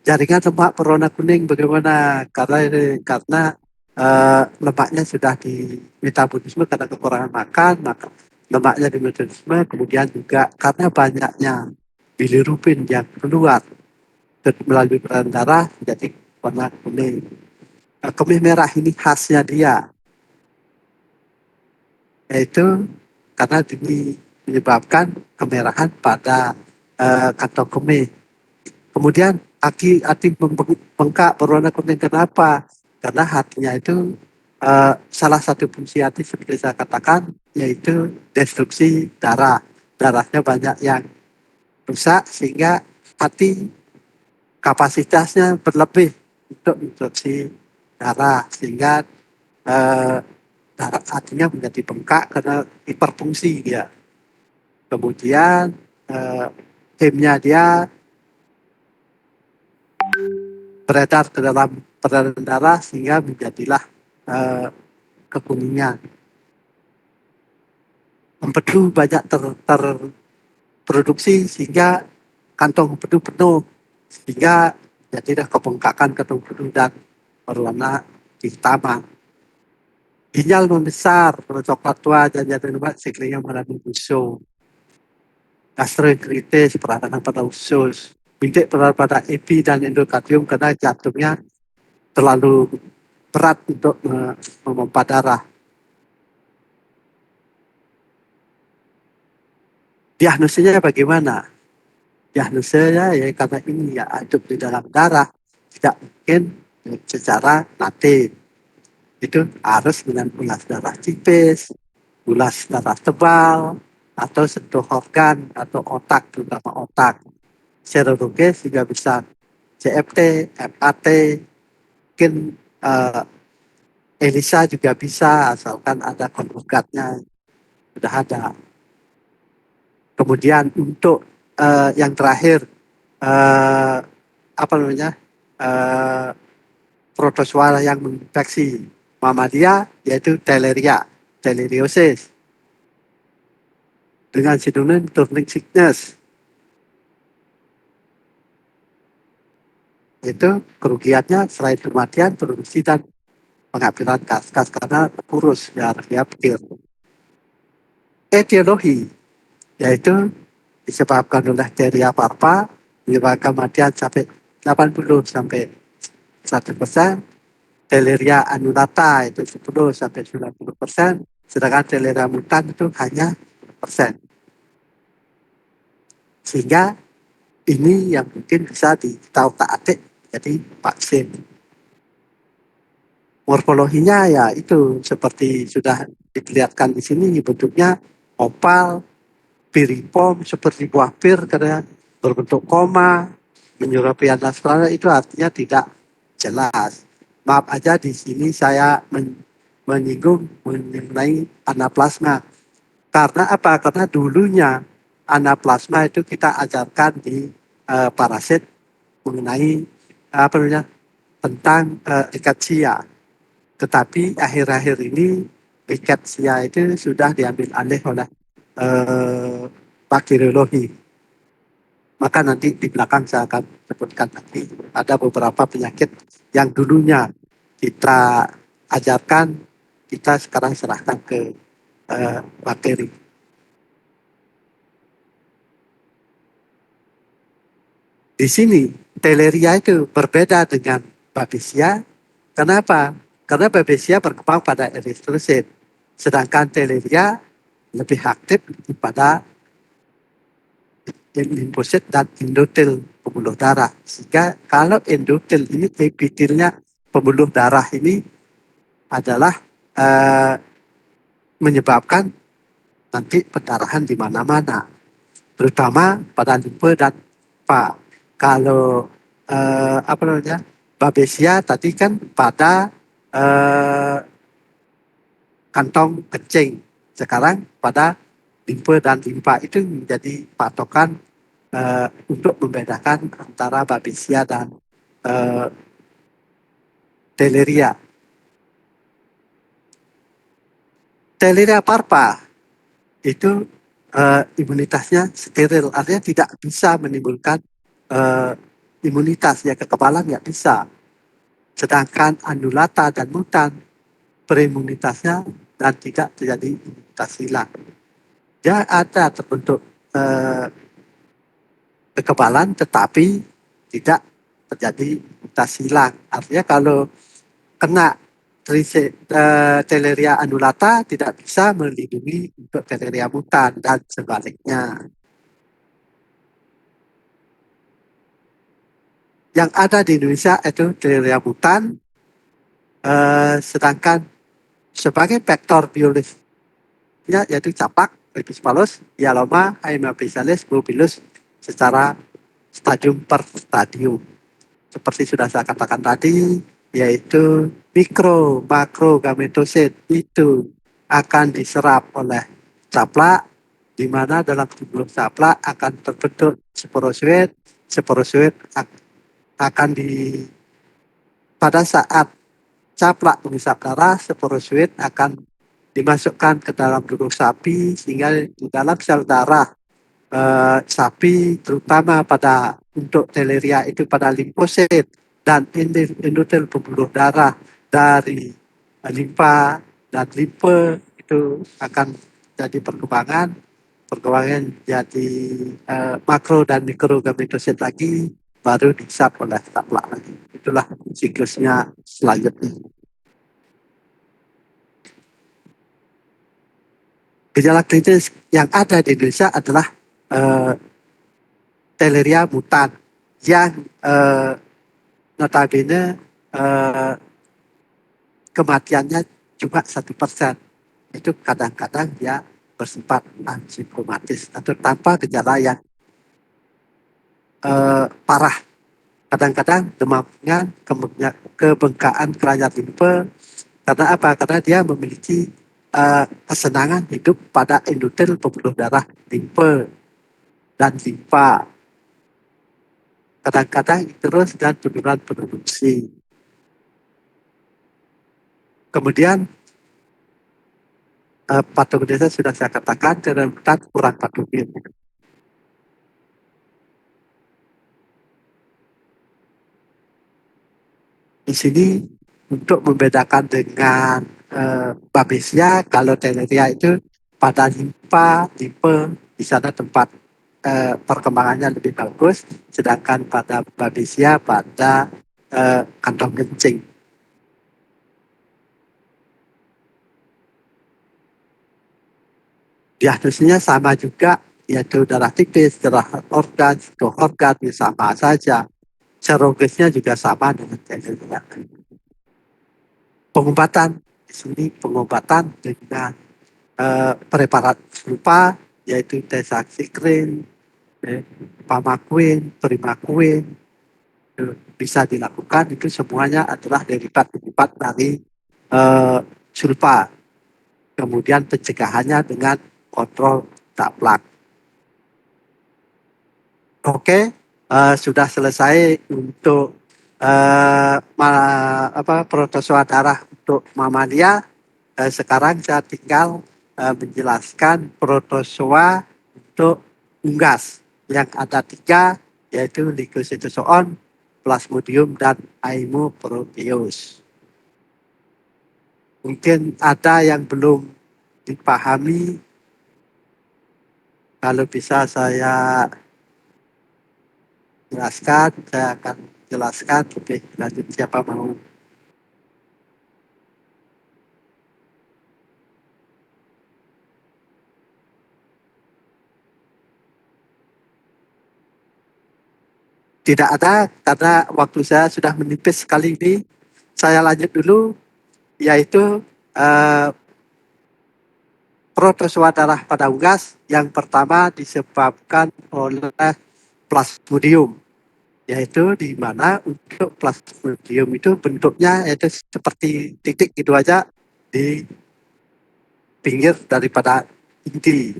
Jaringan lemak berwarna kuning bagaimana? Karena lemaknya sudah di metabolisme karena kekurangan makan, maka lemaknya di metabolisme, kemudian juga karena banyaknya bilirubin yang keluar melalui peredaran darah menjadi warna kuning. Kemih merah ini khasnya dia, yaitu karena ini menyebabkan kemerahan pada kantong kemih. Kemudian hati bengkak berwarna kuning, kenapa? Karena hatinya itu salah satu fungsi hati seperti saya katakan yaitu destruksi darah. Darahnya banyak yang rusak sehingga hati kapasitasnya berlebih untuk mendestruksi darah sehingga eh, darah hatinya menjadi bengkak karena hiperfungsi dia. Kemudian hemnya dia beredar ke dalam peredaran darah sehingga menjadilah eh, kekuningan. Empedu banyak terproduksi sehingga kantong empedu penuh sehingga jadilah kebengkakan kantong empedu dan berwarna kehitaman. Ginjal membesar, coklat tua dan jatuh lebat sekelilingnya mengalami busung. Gastroenteritis, peradangan pada usus, bintik pada epi dan endokardium karena jantungnya terlalu berat untuk memompa darah. Diagnosisnya bagaimana? Diagnosisnya ya karena ini ya hidup di dalam darah, tidak mungkin secara natif. Itu harus dengan ulas darah tipis, ulas darah tebal, atau sentuh organ atau otak, terutama otak. Serologis juga bisa CFT, MAT, mungkin ELISA juga bisa asalkan ada konjugatnya sudah ada. Kemudian untuk yang terakhir apa namanya protozoa yang menginfeksi mamalia yaitu Theileriosis dengan sinonim turning sickness. Itu kerugiannya selain kematian, produksi dan pengambilan gas karena kurus ya petir. Etiologi yaitu disebabkan oleh Theileria parva menyebabkan kematian sampai 80 sampai 100%, Theileria annulata itu 10 sampai 90%, sedangkan Theileria mutan itu hanya persen. Sehingga ini yang mungkin bisa ditautak-atik jadi vaksin. Morfologinya ya itu seperti sudah diperlihatkan di sini bentuknya opal, piriform seperti buah pir karena berbentuk koma, menyurupi nasrana itu artinya tidak jelas. Maaf aja di sini saya menyinggung mengenai anaplasma. Karena apa? Karena dulunya anaplasma itu kita ajarkan di parasit mengenai apa namanya tentang rickettsia. Tetapi akhir-akhir ini rickettsia itu sudah diambil alih oleh bakteriologi. Maka nanti di belakang saya akan sebutkan nanti ada beberapa penyakit yang dulunya kita ajarkan, kita sekarang serahkan ke bakteri. Di sini Theileria itu berbeda dengan Babesia. Kenapa? Karena Babesia berkembang pada eritrosit, sedangkan Theileria lebih aktif pada limfosit dan endotel pembuluh darah. Sehingga kalau endotel ini epitelnya pembuluh darah ini adalah menyebabkan nanti pendarahan di mana-mana, terutama pada limfe dan pak. Kalau apa namanya Babesia tadi kan pada kantong kencing, sekarang pada limfe dan limpa itu menjadi patokan untuk membedakan antara Babesia dan Theileria. Theileria parva itu imunitasnya steril, artinya tidak bisa menimbulkan uh, imunitas, ya kekebalan nggak bisa. Sedangkan anulata dan mutan berimunitasnya dan tidak terjadi imunitas hilang. Dia ada terbentuk kekebalan tetapi tidak terjadi imunitas hilang. Artinya kalau kena Theileria annulata tidak bisa melindungi untuk Theileria mutan dan sebaliknya. Yang ada di Indonesia itu Theileria mutan, sedangkan sebagai vektor biologisnya yaitu capak, Leptospalus, Hyaloma, Haemaphysalis, Mobilus secara stadium per stadium. Seperti sudah saya katakan tadi, yaitu mikro, makro gametosit itu akan diserap oleh caplak, di mana dalam tubuh caplak akan terbentuk sporozoid. Sporozoid akan pada saat caplak menghisap darah, sporozoid akan dimasukkan ke dalam tubuh sapi sehingga di dalam sel darah sapi terutama pada untuk Theileria itu pada limfosit dan endotel pembuluh darah dari limfa dan limfe itu akan jadi perkembangan jadi makro dan mikro gametosit lagi baru dihisap oleh caplak lagi. Itulah siklusnya selanjutnya. Gejala klinis yang ada di Indonesia adalah Theileria mutan yang notabene kematiannya cuma 1%. Itu kadang-kadang dia bersifat asimptomatis atau tanpa gejala yang parah. Kadang-kadang demam ringan, kebengkakan keranjang limfe. Karena apa? Karena dia memiliki kesenangan hidup pada endotel pembuluh darah limfe dan limfa. Kadang-kadang terus dan penurunan produksi. Kemudian patogenisnya sudah saya katakan, dan kurang patogen. Di sini untuk membedakan dengan Babesia, kalau Theileria itu pada limfa, di sana tempat perkembangannya lebih bagus, sedangkan pada Babesia pada kantong kencing. Diagnosisnya sama juga, yaitu darah tipis, darah organ, sama saja. Serologisnya juga sama dengan Theileria. Pengobatan di sini pengobatan dengan preparat serupa yaitu tetracycline, pamaquine, primaquine bisa dilakukan. Itu semuanya adalah derivat-derivat dari sulfa. Kemudian pencegahannya dengan kontrol caplak. Oke, sudah selesai untuk protozoa darah untuk mamalia. Sekarang saya tinggal menjelaskan protozoa untuk unggas yang ada 3, yaitu Lycosetozoon, Plasmodium, dan Haemoproteus. Mungkin ada yang belum dipahami. Kalau bisa saya jelaskan, saya akan jelaskan lebih lanjut siapa mau. Tidak ada, karena waktu saya sudah menipis sekali ini. Saya lanjut dulu, yaitu protozoa darah pada unggas yang pertama disebabkan oleh Plasmodium, yaitu di mana untuk Plasmodium itu bentuknya itu seperti titik gitu aja di pinggir daripada inti,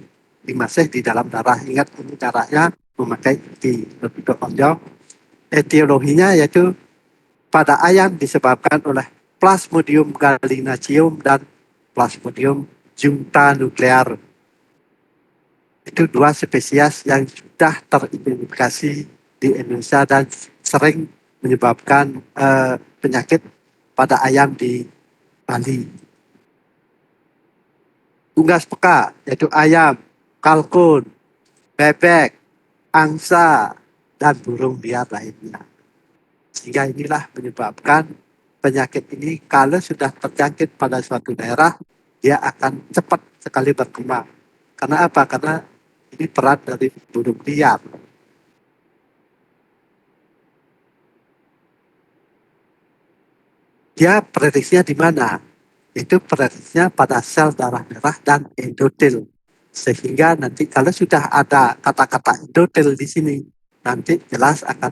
masih di dalam darah. Ingat, ini darahnya memakai inti berbentuk lonjong. Etiologinya yaitu pada ayam disebabkan oleh Plasmodium gallinaceum dan Plasmodium junta nuklear. Itu dua spesies yang sudah teridentifikasi di Indonesia dan sering menyebabkan penyakit pada ayam di Bali. Unggas peka, yaitu ayam, kalkun, bebek, angsa, dan burung liar lainnya. Sehingga inilah menyebabkan penyakit ini kalau sudah terjangkit pada suatu daerah, dia akan cepat sekali berkembang. Karena apa? Karena ini peran dari burung liar. Dia prediksinya di mana? Itu prediksinya pada sel darah merah dan endotel. Sehingga nanti kalau sudah ada kata-kata endotel di sini, nanti jelas akan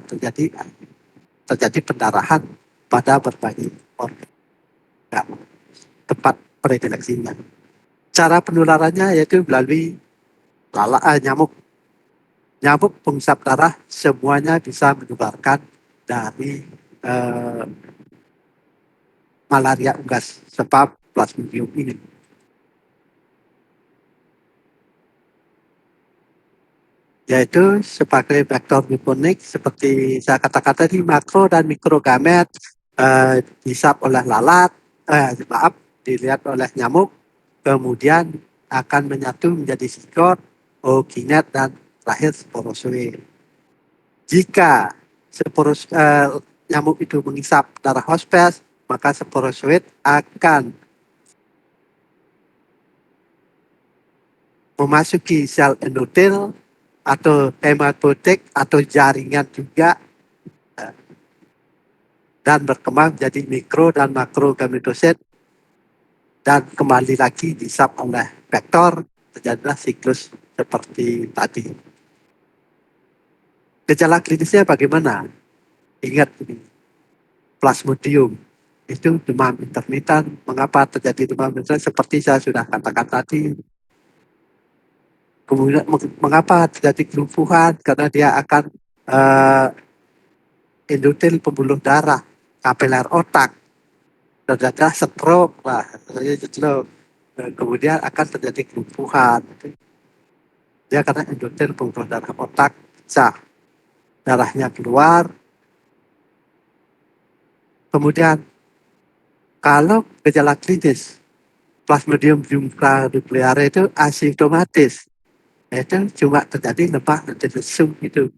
terjadi pendarahan pada berbagai organ tempat predileksinya. Cara penularannya yaitu melalui nyamuk. Nyamuk penghisap darah semuanya bisa menularkan dari eh, malaria unggas sebab plasmodium ini. Yaitu sebagai vektor mikonik seperti saya katakan tadi makro dan mikrogamet dihisap oleh lalat, dilihat oleh nyamuk, kemudian akan menyatu menjadi sigot, ookinet, dan terakhir sporozoa. Jika nyamuk itu menghisap darah hospes, maka sporozoid akan memasuki sel endotel atau hematopoietik atau jaringan juga dan berkembang menjadi mikro dan makro gametosit dan kembali lagi dihisap oleh vektor, terjadilah siklus seperti tadi. Gejala klinisnya bagaimana? Ingat ini, plasmodium itu demam intermitan. Mengapa terjadi demam intermitan? Seperti saya sudah katakan tadi. Kemudian mengapa terjadi kelumpuhan? Karena dia akan endotel pembuluh darah, kapiler otak, terjadi stroke lah, stroke. Kemudian akan terjadi kelumpuhan. Dia karena endotel pembuluh darah otak pecah, darahnya keluar. Kemudian kalau gejala klinis Plasmodium subclavicular itu asimptomatis, itu cuma terjadi lebah dan lesung itu.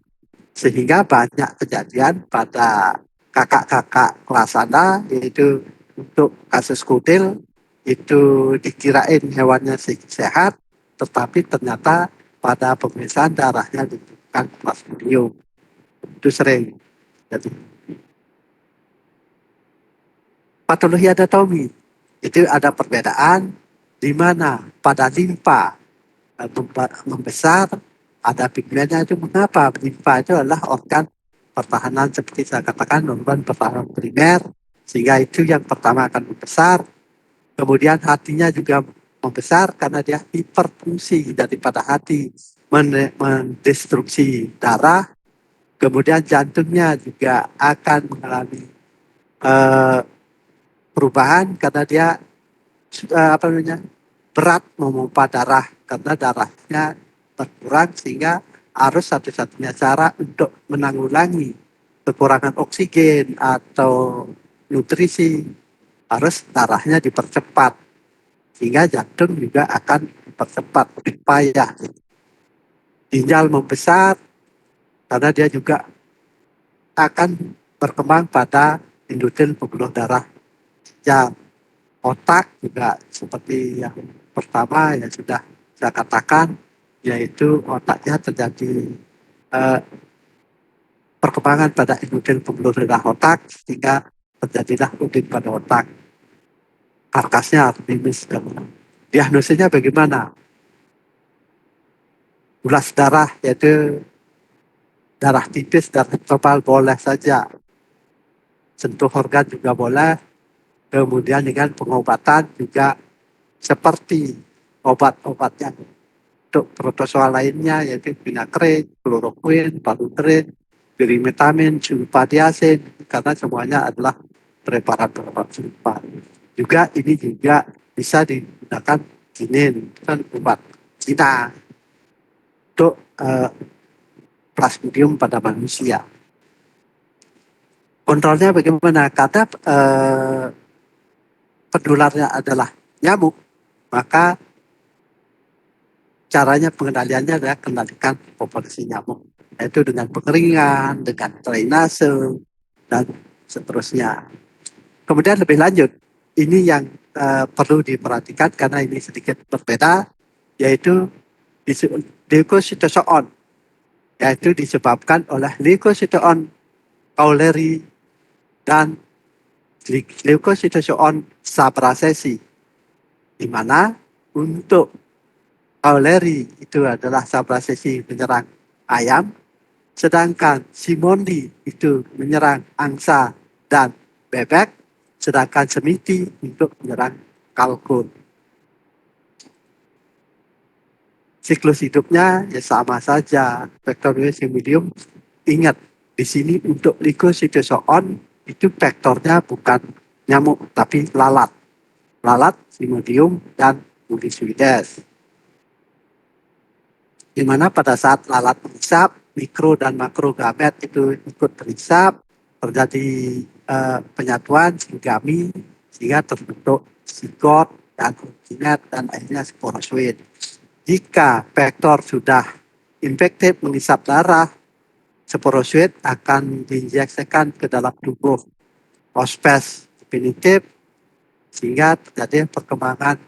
Sehingga banyak kejadian pada kakak-kakak kelas sana, yaitu untuk kasus kutil itu dikirain hewannya sehat, tetapi ternyata pada pemeriksaan darahnya ditemukan plasmodium. Itu sering. Jadi patologi anatomi itu ada perbedaan di mana pada limpa membesar, ada pigmennya. Itu mengapa? Limfa itu adalah organ pertahanan seperti saya katakan, organ pertahanan primer, sehingga itu yang pertama akan membesar. Kemudian hatinya juga membesar karena dia hiperfungsi daripada hati, mendestruksi darah. Kemudian jantungnya juga akan mengalami eh, perubahan karena dia berat memompa darah karena darahnya berkurang, sehingga harus satu-satunya cara untuk menanggulangi kekurangan oksigen atau nutrisi harus darahnya dipercepat, sehingga jantung juga akan dipercepat lebih payah. Ginjal membesar karena dia juga akan berkembang pada endotel pembuluh darah. Yang otak juga seperti yang pertama yang sudah saya katakan, yaitu otaknya terjadi eh, perkembangan pada endotel pembuluh darah otak sehingga terjadilah udin pada otak. Karkasnya artritis. Diagnosisnya bagaimana? Ulas darah, yaitu darah tipis, darah tebal boleh saja. Sentuh organ juga boleh. Kemudian dengan pengobatan juga seperti obat-obatnya untuk protozoa lainnya, yaitu vinagre, kloroquine, paludrin, pirimetamin, sulfadiazin, karena semuanya adalah preparat-preparat sulfat. Juga ini juga bisa digunakan kinin, kan obat Cina. untuk plasmodium pada manusia. Kontrolnya bagaimana? Karena penularnya adalah nyamuk, maka caranya pengendaliannya adalah kendalikan populasi nyamuk, yaitu dengan pengeringan, dengan drainase, dan seterusnya. Kemudian lebih lanjut, ini yang perlu diperhatikan karena ini sedikit berbeda, yaitu leukositozoon, yaitu disebabkan oleh leukositoon cauleri dan leukositozoon saprasesi, di mana untuk cauleri itu adalah saprasesi menyerang ayam, sedangkan simondi itu menyerang angsa dan bebek, sedangkan semiti untuk menyerang kalkun. Siklus hidupnya ya sama saja. Vektornya medium. Ingat, di sini untuk leukositozoon itu vektornya bukan nyamuk, tapi lalat. Lalat, Plasmodium, dan Multisuides. Di mana pada saat lalat menghisap, mikro dan makro gamet itu ikut terhisap, terjadi penyatuan sigami, sehingga terbentuk zigot dan ookinet dan akhirnya sporozoid. Jika vektor sudah infektif menghisap darah, sporozoid akan diinjeksikan ke dalam tubuh ospes definitif, sehingga terjadi perkembangan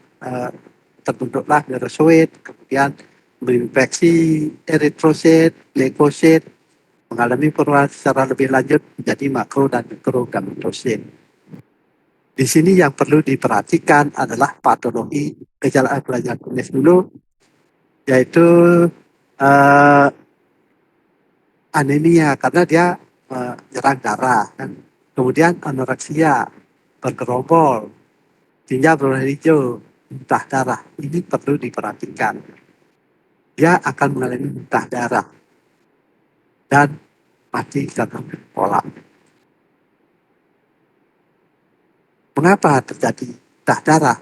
terbentuklah merozoid, kemudian menginfeksi eritrosit, leukosit, mengalami perubahan secara lebih lanjut menjadi makro dan mikro gametosit. Di sini yang perlu diperhatikan adalah patologi gejala belajar klinis dulu, yaitu anemia karena dia menyerang darah, kan. Kemudian anoreksia, bergerombol, ginjal berwarna hijau, muntah darah. Ini perlu diperhatikan. Dia akan mengalami muntah darah dan mati karena pola. Mengapa terjadi muntah darah?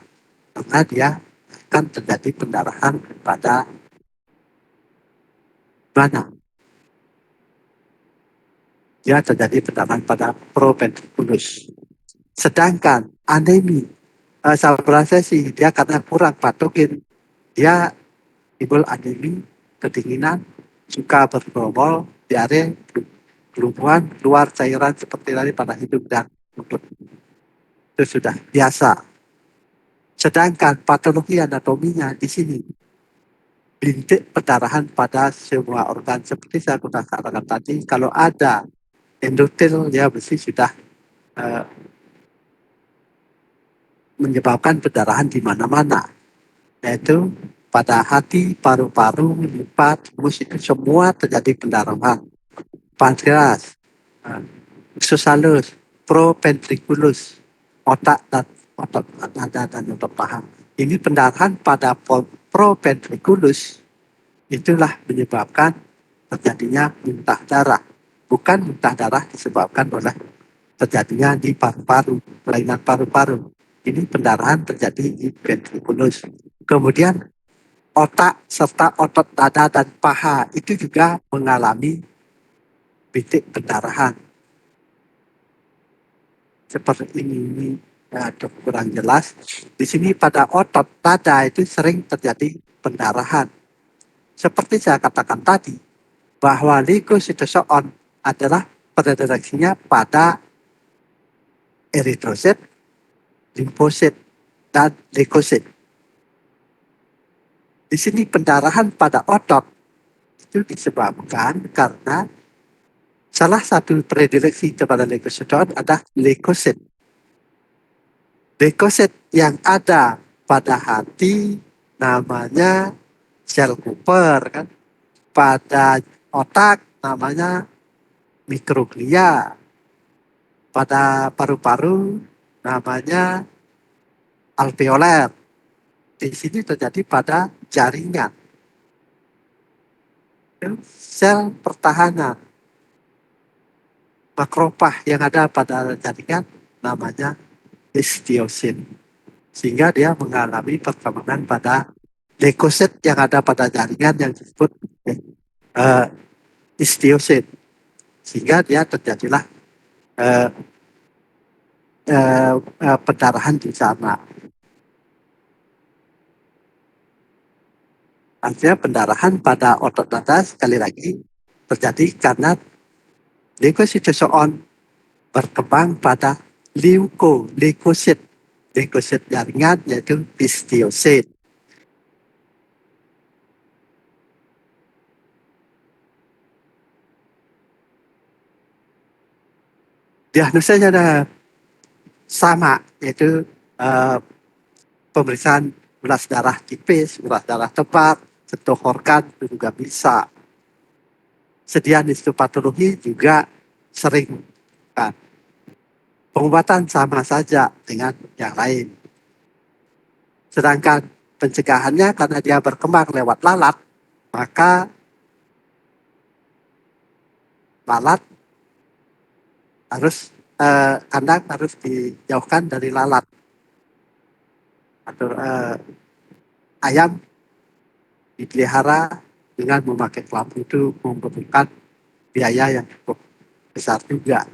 Karena dia akan terjadi pendarahan pada mana? Dia terjadi pendarahan pada proventriculus. Sedangkan anemi, saprasesi, dia karena kurang patogen, dia timbul anemi, kedinginan, suka bergerombol, diare, kelumpuhan, keluar cairan seperti tadi pada hidung dan mulut. Itu sudah biasa. Sedangkan patologi anatominya di sini, bintik pendarahan pada semua organ. Seperti saya katakan tadi, kalau ada endotel, ya mesti sudah menyebabkan pendarahan di mana-mana, yaitu pada hati, paru-paru, limpa, timus, itu semua terjadi pendarahan. Pankreas, usus halus, proventriculus, otak dan otot nada dan otot paha. Ini pendarahan pada proventriculus, itulah menyebabkan terjadinya muntah darah. Bukan muntah darah disebabkan oleh terjadinya di paru-paru, kelainan paru-paru. Ini pendarahan terjadi di ventriculus. Kemudian otak serta otot dada dan paha itu juga mengalami bintik pendarahan. Seperti ini kurang jelas. Di sini pada otot dada itu sering terjadi pendarahan. Seperti saya katakan tadi, bahwa leukositozoon adalah predileksinya pada eritrosit, limfosit, dan leukosit. Di sini pendarahan pada otot itu disebabkan karena salah satu predileksi kepada leukositozoon adalah leukosit. Leukosit yang ada pada hati namanya sel Cooper, kan. Pada otak namanya mikroglia. Pada paru-paru namanya alveoler. Di sini terjadi pada jaringan. Sel pertahanan makrofag yang ada pada jaringan namanya histiosin. Sehingga dia mengalami perkembangan pada leukosit yang ada pada jaringan yang disebut uh, histiosit, sehingga dia terjadilah uh, pendarahan di sana. Artinya pendarahan pada otot dada sekali lagi terjadi karena leukositoson berkembang pada leukosit, leukosit jaringan yaitu histiosit. Diagnosanya ada sama, yaitu uh, pemeriksaan ulas darah tipis, ulas darah tebal, sentuh organ juga bisa. Sediaan histopatologi juga sering kan. Pengobatan sama saja dengan yang lain. Sedangkan pencegahannya karena dia berkembang lewat lalat, maka lalat harus kandang harus dijauhkan dari lalat. Atau ayam dipelihara dengan memakai kelambu itu membutuhkan biaya yang cukup besar juga.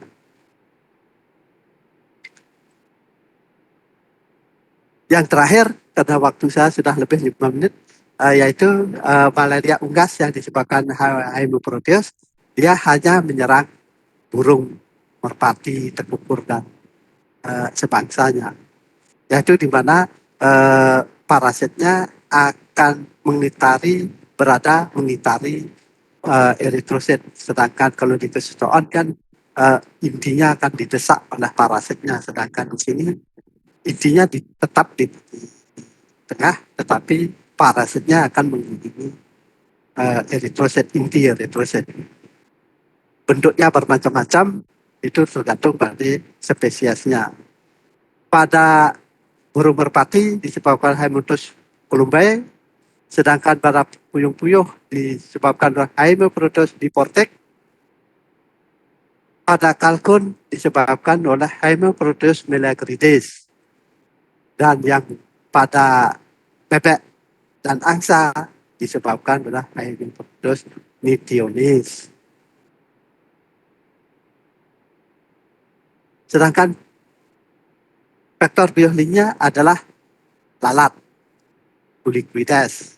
Yang terakhir, karena waktu saya sudah lebih 5 menit, yaitu malaria unggas yang disebabkan Haemoproteus. Dia hanya menyerang burung, merpati, tekukur, dan sebangsanya. Yaitu di mana parasitnya akan mengitari eritrosit. Sedangkan kalau di kesetoan kan intinya akan didesak oleh parasitnya. Sedangkan di sini intinya tetap di tengah, tetapi parasitnya akan mengunjungi eritrosit, inti eritrosit. Bentuknya bermacam-macam, itu tergantung dari spesiesnya. Pada burung merpati disebabkan Haemotus columbae, sedangkan pada puyuh-puyuh disebabkan Haemoproteus diportek. Pada kalkun disebabkan oleh Haemoproteus meleagrides. Dan yang pada bebek dan angsa disebabkan oleh Haemoproteus nitionis. Sedangkan faktor biolingnya adalah lalat, Buliquides,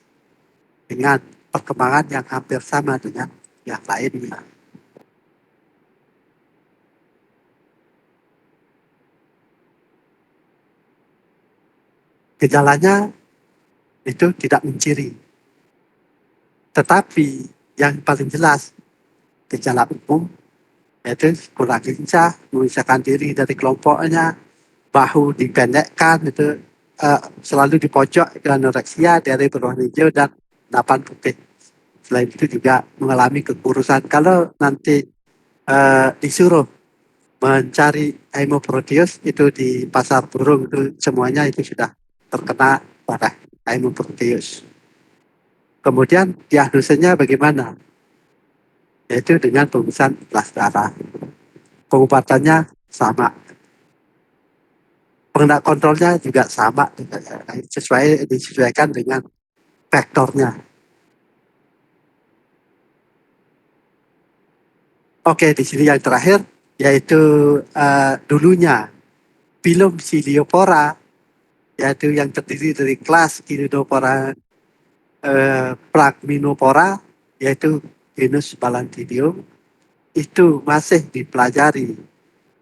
dengan perkembangan yang hampir sama dengan yang lainnya. Gejalanya itu tidak menciri. Tetapi yang paling jelas gejala umum yaitu kurang lincah, memisahkan diri dari kelompoknya, bahu dipendekkan, itu selalu di pojok, itu anoreksia, diare berwarna hijau, dan endapan putih. Selain itu juga mengalami kekurusan. Kalau nanti disuruh mencari Haemoproteus itu di pasar burung, itu semuanya itu sudah terkena pada Haemoproteus. Kemudian diagnosisnya bagaimana? Yaitu dengan pemeriksaan ulas darah. Pengobatannya sama. Pengendak kontrolnya juga sama, disesuaikan dengan faktornya. Oke, di sini yang terakhir yaitu dulunya Phylum Ciliopora, yaitu yang terdiri dari kelas Cynidopora Phragminopora, yaitu genus Balantidium, itu masih dipelajari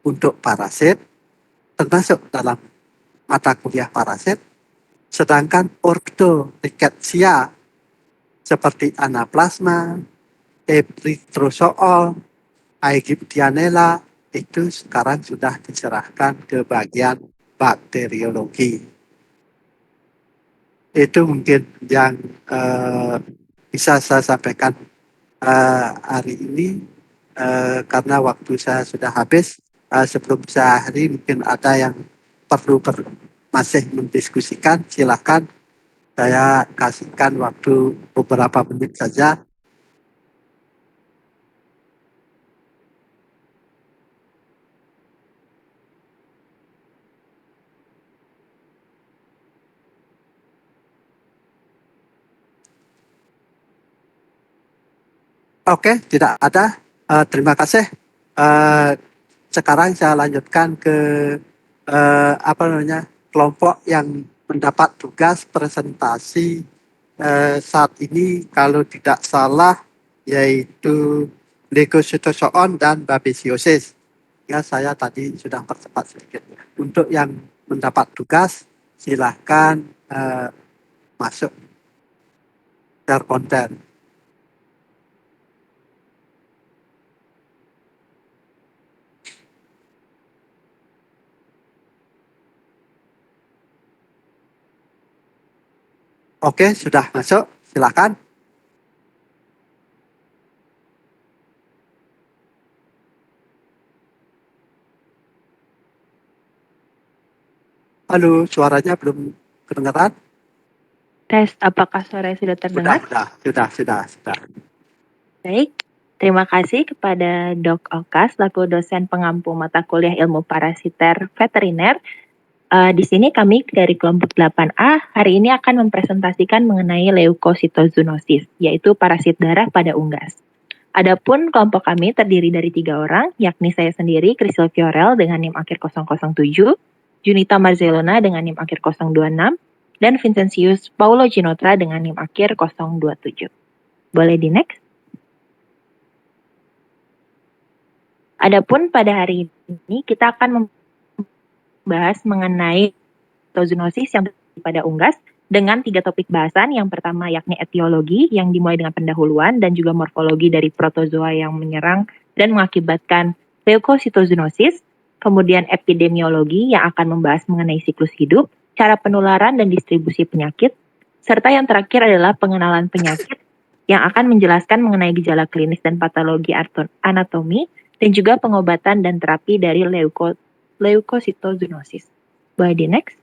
untuk parasit, termasuk dalam mata kuliah parasit. Sedangkan Orthorickettsia seperti Anaplasma, Erythrozool, Aegyptianella itu sekarang sudah diserahkan ke bagian bakteriologi. Itu mungkin yang bisa saya sampaikan hari ini, karena waktu saya sudah habis. Sebelum saya akhiri, mungkin ada yang perlu masih mendiskusikan, silakan. Saya kasihkan waktu beberapa menit saja. Oke, tidak ada. Terima kasih. Eh, Sekarang saya lanjutkan ke apa namanya kelompok yang mendapat tugas presentasi saat ini kalau tidak salah yaitu leukocytosis dan babesiosis. Ya, saya tadi sudah percepat sedikit. Untuk yang mendapat tugas, silahkan masuk share konten. Oke, sudah masuk. Silakan. Halo, suaranya belum kedengaran? Tes, apakah suara sudah terdengar? Sudah. Baik, terima kasih kepada Dok Oka selaku dosen pengampu mata kuliah ilmu parasiter veteriner. Di sini kami dari kelompok 8A hari ini akan mempresentasikan mengenai leukositozoonosis, yaitu parasit darah pada unggas. Adapun kelompok kami terdiri dari 3 orang, yakni saya sendiri, Chrisel Fiorel dengan NIM akhir 007, Junita Marzelona dengan NIM akhir 026, dan Vincentius Paulo Ginotra dengan NIM akhir 027. Boleh di next? Adapun pada hari ini kita akan membahas mengenai zoonosis yang terjadi pada unggas dengan 3 topik bahasan. Yang pertama yakni etiologi yang dimulai dengan pendahuluan dan juga morfologi dari protozoa yang menyerang dan mengakibatkan leukositozoonosis. Kemudian epidemiologi yang akan membahas mengenai siklus hidup, cara penularan dan distribusi penyakit. Serta yang terakhir adalah pengenalan penyakit yang akan menjelaskan mengenai gejala klinis dan patologi anatomi dan juga pengobatan dan terapi dari leukositozoonosis. Boleh di next?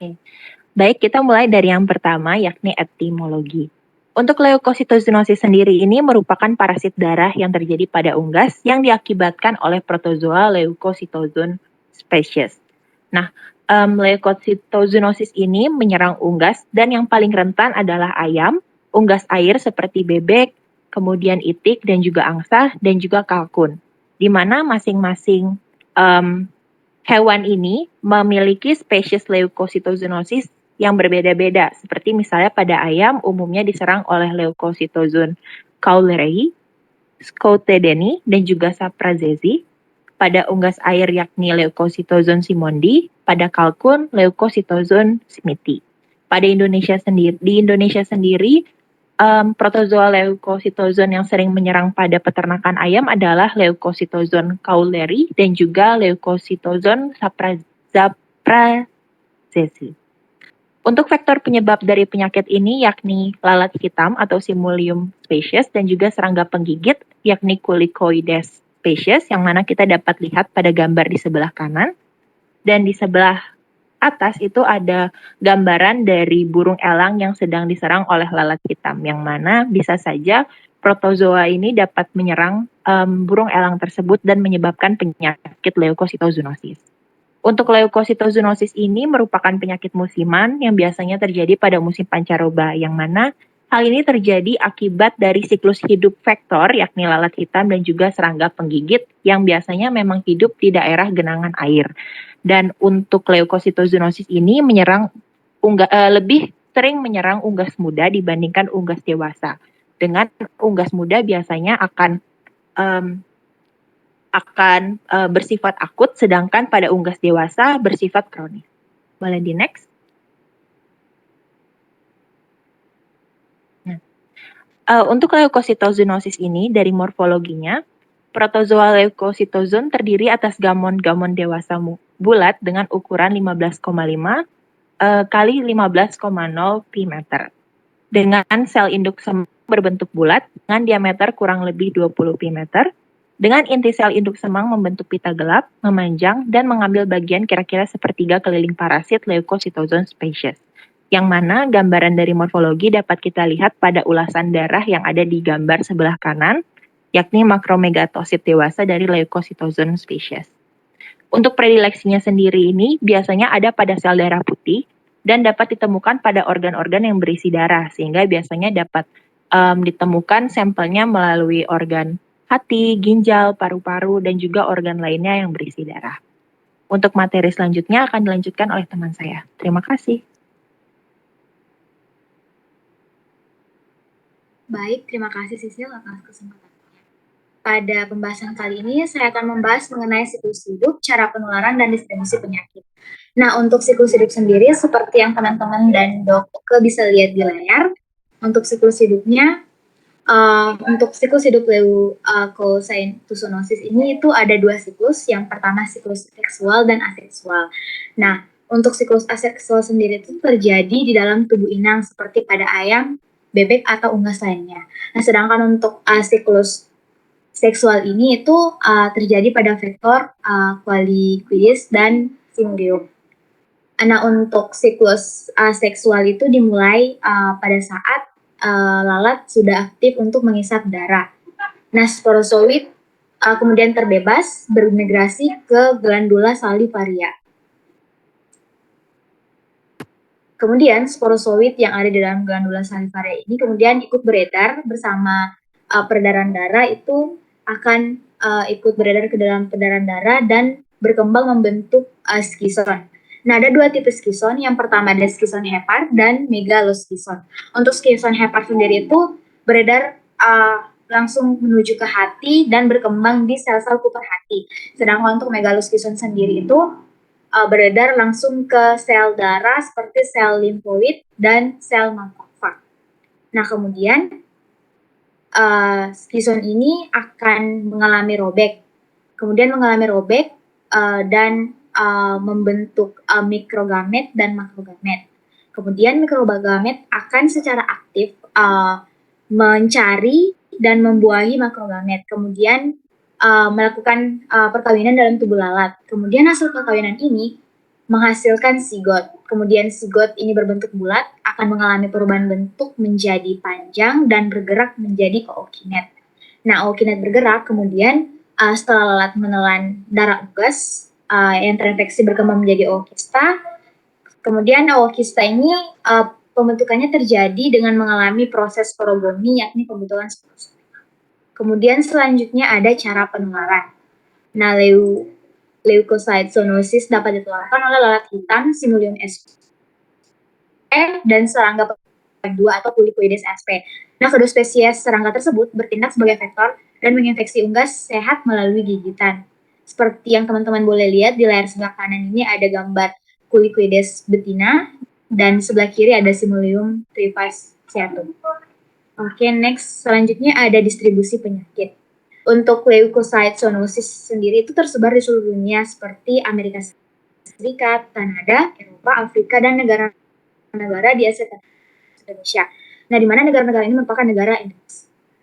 Oke. Baik, kita mulai dari yang pertama yakni etimologi. Untuk leukositozoonosis sendiri ini merupakan parasit darah yang terjadi pada unggas yang diakibatkan oleh protozoa Leucocitozoon species. Nah, leukositozoonosis ini menyerang unggas dan yang paling rentan adalah ayam, unggas air seperti bebek, kemudian itik dan juga angsa dan juga kalkun. Di mana masing-masing hewan ini memiliki spesies leukositozoonosis yang berbeda-beda. Seperti misalnya pada ayam umumnya diserang oleh Leucocitozoon caulerei, Scoutedeni, dan juga Saprazezi. Pada unggas air yakni Leucocitozoon simondi, pada kalkun Leucocitozoon smithi. Di Indonesia sendiri protozoa Leucocitozoon yang sering menyerang pada peternakan ayam adalah Leucocitozoon caulerei dan juga Leucocitozoon saprazezi. Untuk faktor penyebab dari penyakit ini yakni lalat hitam atau Simulium species dan juga serangga penggigit yakni Culicoides species yang mana kita dapat lihat pada gambar di sebelah kanan. Dan di sebelah atas itu ada gambaran dari burung elang yang sedang diserang oleh lalat hitam yang mana bisa saja protozoa ini dapat menyerang burung elang tersebut dan menyebabkan penyakit leukositozoonosis. Untuk leukositozoonosis ini merupakan penyakit musiman yang biasanya terjadi pada musim pancaroba, yang mana hal ini terjadi akibat dari siklus hidup vektor, yakni lalat hitam dan juga serangga penggigit yang biasanya memang hidup di daerah genangan air. Dan untuk leukositozoonosis ini lebih sering menyerang unggas muda dibandingkan unggas dewasa. Dengan unggas muda biasanya akan bersifat akut, sedangkan pada unggas dewasa bersifat kronis. Boleh di next? Nah, untuk leukositozoonosis ini dari morfologinya, protozoa leukositozoon terdiri atas gamon-gamon dewasa bulat dengan ukuran 15,5 kali 15,0 pimeter. Dengan sel induk semang berbentuk bulat dengan diameter kurang lebih 20 pimeter. Dengan inti sel induk semang membentuk pita gelap, memanjang, dan mengambil bagian kira-kira sepertiga keliling parasit Leucocitozoon species. Yang mana gambaran dari morfologi dapat kita lihat pada ulasan darah yang ada di gambar sebelah kanan, yakni makromegatosit dewasa dari Leucocitozoon species. Untuk predileksinya sendiri ini biasanya ada pada sel darah putih, dan dapat ditemukan pada organ-organ yang berisi darah, sehingga biasanya dapat ditemukan sampelnya melalui organ hati, ginjal, paru-paru, dan juga organ lainnya yang berisi darah. Untuk materi selanjutnya akan dilanjutkan oleh teman saya. Terima kasih. Baik, terima kasih Sisil atas kesempatannya. Pada pembahasan kali ini, saya akan membahas mengenai siklus hidup, cara penularan, dan distribusi penyakit. Nah, untuk siklus hidup sendiri, seperti yang teman-teman dan Dok Oke bisa lihat di layar, untuk siklus hidupnya, untuk siklus hidup leukocytosis ini itu ada dua siklus. Yang pertama siklus seksual dan aseksual. Nah, untuk siklus aseksual sendiri itu terjadi di dalam tubuh inang seperti pada ayam, bebek atau unggas lainnya. Nah, sedangkan untuk siklus seksual ini itu terjadi pada vektor Qualiquidis dan Symbiote. Nah, untuk siklus seksual itu dimulai pada saat lalat sudah aktif untuk mengisap darah. Nah, sporozoid kemudian terbebas bermigrasi ke glandula salivaria. Kemudian sporozoid yang ada di dalam glandula salivaria ini kemudian ikut beredar bersama peredaran darah, itu akan ikut beredar ke dalam peredaran darah dan berkembang membentuk skison. Nah, ada dua tipe skison. Yang pertama ada skison hepar dan megaloskison. Untuk skison hepar sendiri itu beredar langsung menuju ke hati dan berkembang di sel-sel putar hati. Sedangkan untuk megaloskison sendiri itu beredar langsung ke sel darah seperti sel limfoid dan sel makrofag. Nah, kemudian skison ini akan mengalami robek. Kemudian mengalami robek dan membentuk mikrogamet dan makrogamet. Kemudian mikrogamet akan secara aktif mencari dan membuahi makrogamet. Kemudian melakukan perkawinan dalam tubuh lalat. Kemudian hasil perkawinan ini menghasilkan zigot. Kemudian zigot ini berbentuk bulat, akan mengalami perubahan bentuk menjadi panjang dan bergerak menjadi ookinet. Nah, ookinet bergerak, kemudian setelah lalat menelan darah unggas yang terinfeksi berkembang menjadi ookista. Kemudian ookista ini pembentukannya terjadi dengan mengalami proses porogomi, yakni pembentukan sporozoid. Kemudian selanjutnya ada cara penularan. Nah, leukocytosis dapat ditularkan oleh lalat hitam, Simulium sp dan serangga P2 atau Quilicoides sp. Nah, kedua spesies serangga tersebut bertindak sebagai vektor dan menginfeksi unggas sehat melalui gigitan. Seperti yang teman-teman boleh lihat di layar sebelah kanan ini ada gambar Quilicoides betina dan sebelah kiri ada Simulium trifaciatum. Oke, next. Selanjutnya ada distribusi penyakit. Untuk leukocytosis sendiri itu tersebar di seluruh dunia seperti Amerika Serikat, Kanada, Eropa, Afrika, dan negara-negara di Asia Tenggara, Indonesia. Nah, di mana negara-negara ini merupakan negara endemik.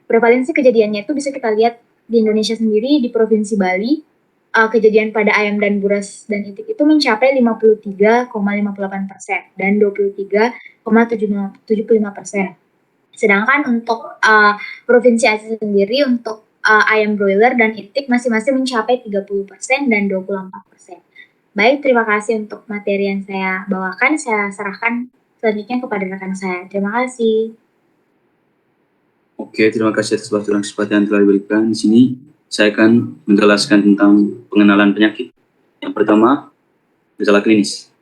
Prevalensi kejadiannya itu bisa kita lihat di Indonesia sendiri, di Provinsi Bali, kejadian pada ayam dan buras dan itik itu mencapai 53,58% dan 23,75%. Sedangkan untuk Provinsi Aceh sendiri untuk ayam broiler dan itik masing-masing mencapai 30% dan 24%. Baik, terima kasih untuk materi yang saya bawakan. Saya serahkan selanjutnya kepada rekan saya. Terima kasih. Oke, terima kasih atas waktu dan kesempatan yang telah diberikan. Di sini saya akan menjelaskan tentang pengenalan penyakit. Yang pertama, gejala klinis.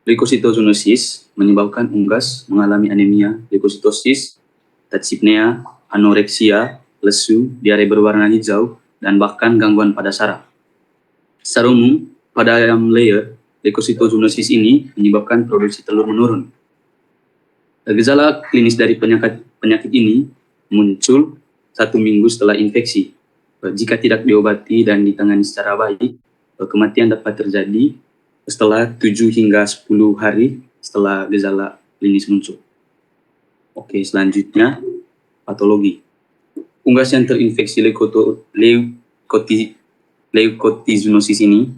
Leukocytosis menyebabkan unggas mengalami anemia, leukositosis, thalassemia, anoreksia, lesu, diare berwarna hijau, dan bahkan gangguan pada saraf. Secara umum, pada ayam layer, leukocytosis ini menyebabkan produksi telur menurun. Gejala klinis dari penyakit ini muncul 1 minggu setelah infeksi. Jika tidak diobati dan ditangani secara baik, kematian dapat terjadi setelah 7 hingga 10 hari setelah gejala klinis muncul. Oke, selanjutnya patologi. Unggas yang terinfeksi leukocytosis ini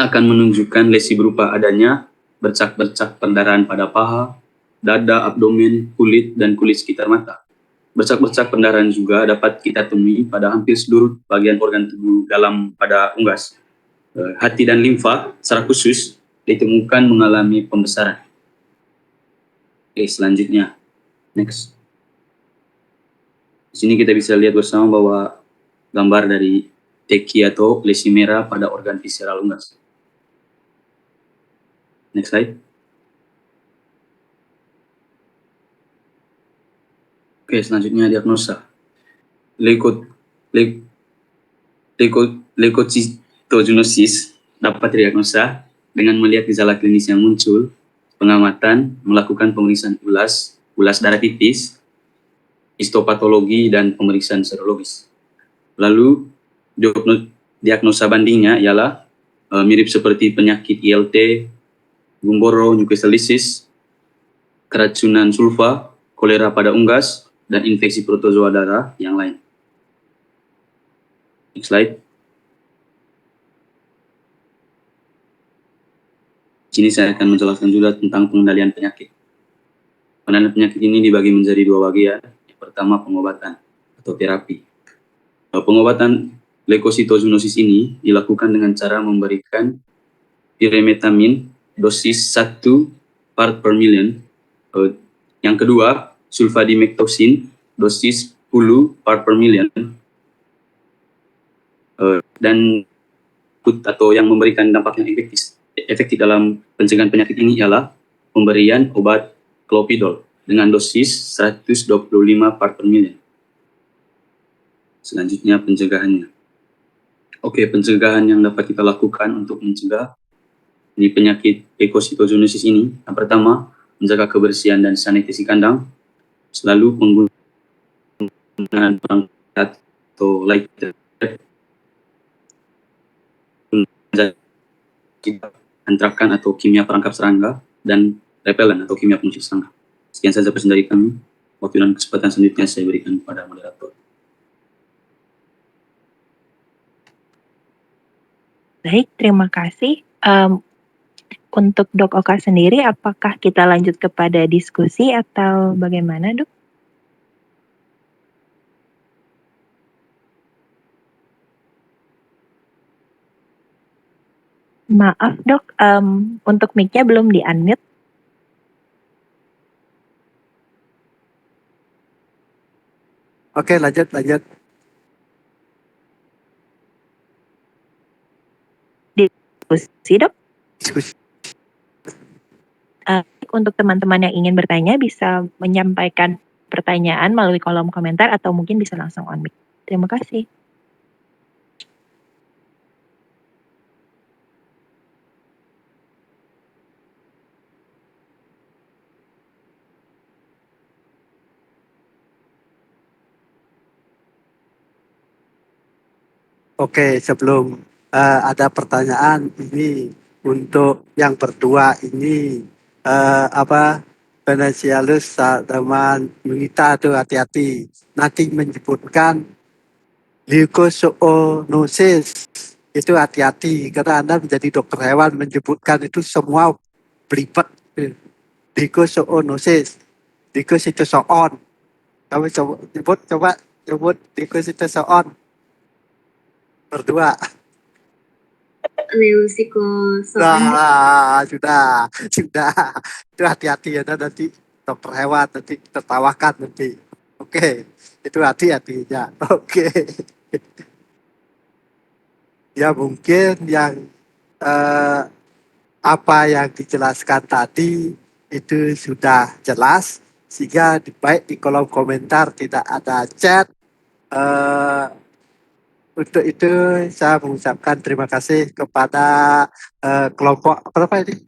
akan menunjukkan lesi berupa adanya bercak-bercak perdarahan pada paha, dada, abdomen, kulit, dan kulit sekitar mata. Bercak-bercak pendarahan juga dapat kita temui pada hampir seluruh bagian organ tubuh dalam pada unggas. Hati dan limfa secara khusus ditemukan mengalami pembesaran. Oke, selanjutnya. Next. Di sini kita bisa lihat bersama bahwa gambar dari teki atau lesi merah pada organ visceral unggas. Next slide. Oke, selanjutnya diagnosa. Leukocitogenesis dapat didiagnosa dengan melihat gejala klinis yang muncul, pengamatan, melakukan pemeriksaan ulas darah tipis, histopatologi, dan pemeriksaan serologis. Lalu, diagnosa bandingnya ialah mirip seperti penyakit ILT, gumboro mucosalisis, keracunan sulfa, kolera pada unggas, dan infeksi protozoa darah yang lain. Next slide. Di sini saya akan menjelaskan juga tentang pengendalian penyakit. Pengendalian penyakit ini dibagi menjadi dua bagian. Yang pertama, pengobatan atau terapi. Pengobatan leukositogenesis ini dilakukan dengan cara memberikan piremetamin dosis 1 part per million. Yang kedua, sulfadimectoxin dosis 10 part per million. Dan atau yang memberikan dampak yang efektif dalam pencegahan penyakit ini ialah pemberian obat clopidol dengan dosis 125 part per million. Selanjutnya pencegahannya. Oke, pencegahan yang dapat kita lakukan untuk mencegah di penyakit leukositogenesis ini. Yang pertama, menjaga kebersihan dan sanitasi kandang, selalu penggunaan perangkat atau lighter, antrakan atau kimia perangkap serangga, dan repelen atau kimia pengusir serangga. Sekian saja presentasi dari kami. Waktu dan kesempatan selanjutnya saya berikan kepada moderator. Baik, terima kasih. Untuk Dok Oka sendiri, apakah kita lanjut kepada diskusi atau bagaimana, Dok? Maaf, Dok, untuk mic-nya belum di-unmute. Oke, lanjut. Diskusi, Dok. Diskusi. Untuk teman-teman yang ingin bertanya bisa menyampaikan pertanyaan melalui kolom komentar atau mungkin bisa langsung on mic. Terima kasih. Oke, sebelum ada pertanyaan ini untuk yang berdua ini Venesialus sama Yunita tuh hati-hati. Nanti menyebutkan leukosoonosis itu hati-hati karena Anda menjadi dokter hewan menyebutkan itu semua belibet. Leukosoonosis, leukositozoon. Kamu coba sebut leukositozoon. Berdua. Leukosoon. Nah, sudah. Itu hati-hati ya nanti dokter hewan nanti tertawakan nanti. Oke, itu hati-hatinya. Oke. Ya mungkin yang apa yang dijelaskan tadi itu sudah jelas sehingga baik di kolom komentar tidak ada chat. Untuk itu saya mengucapkan terima kasih kepada kelompok berapa ini?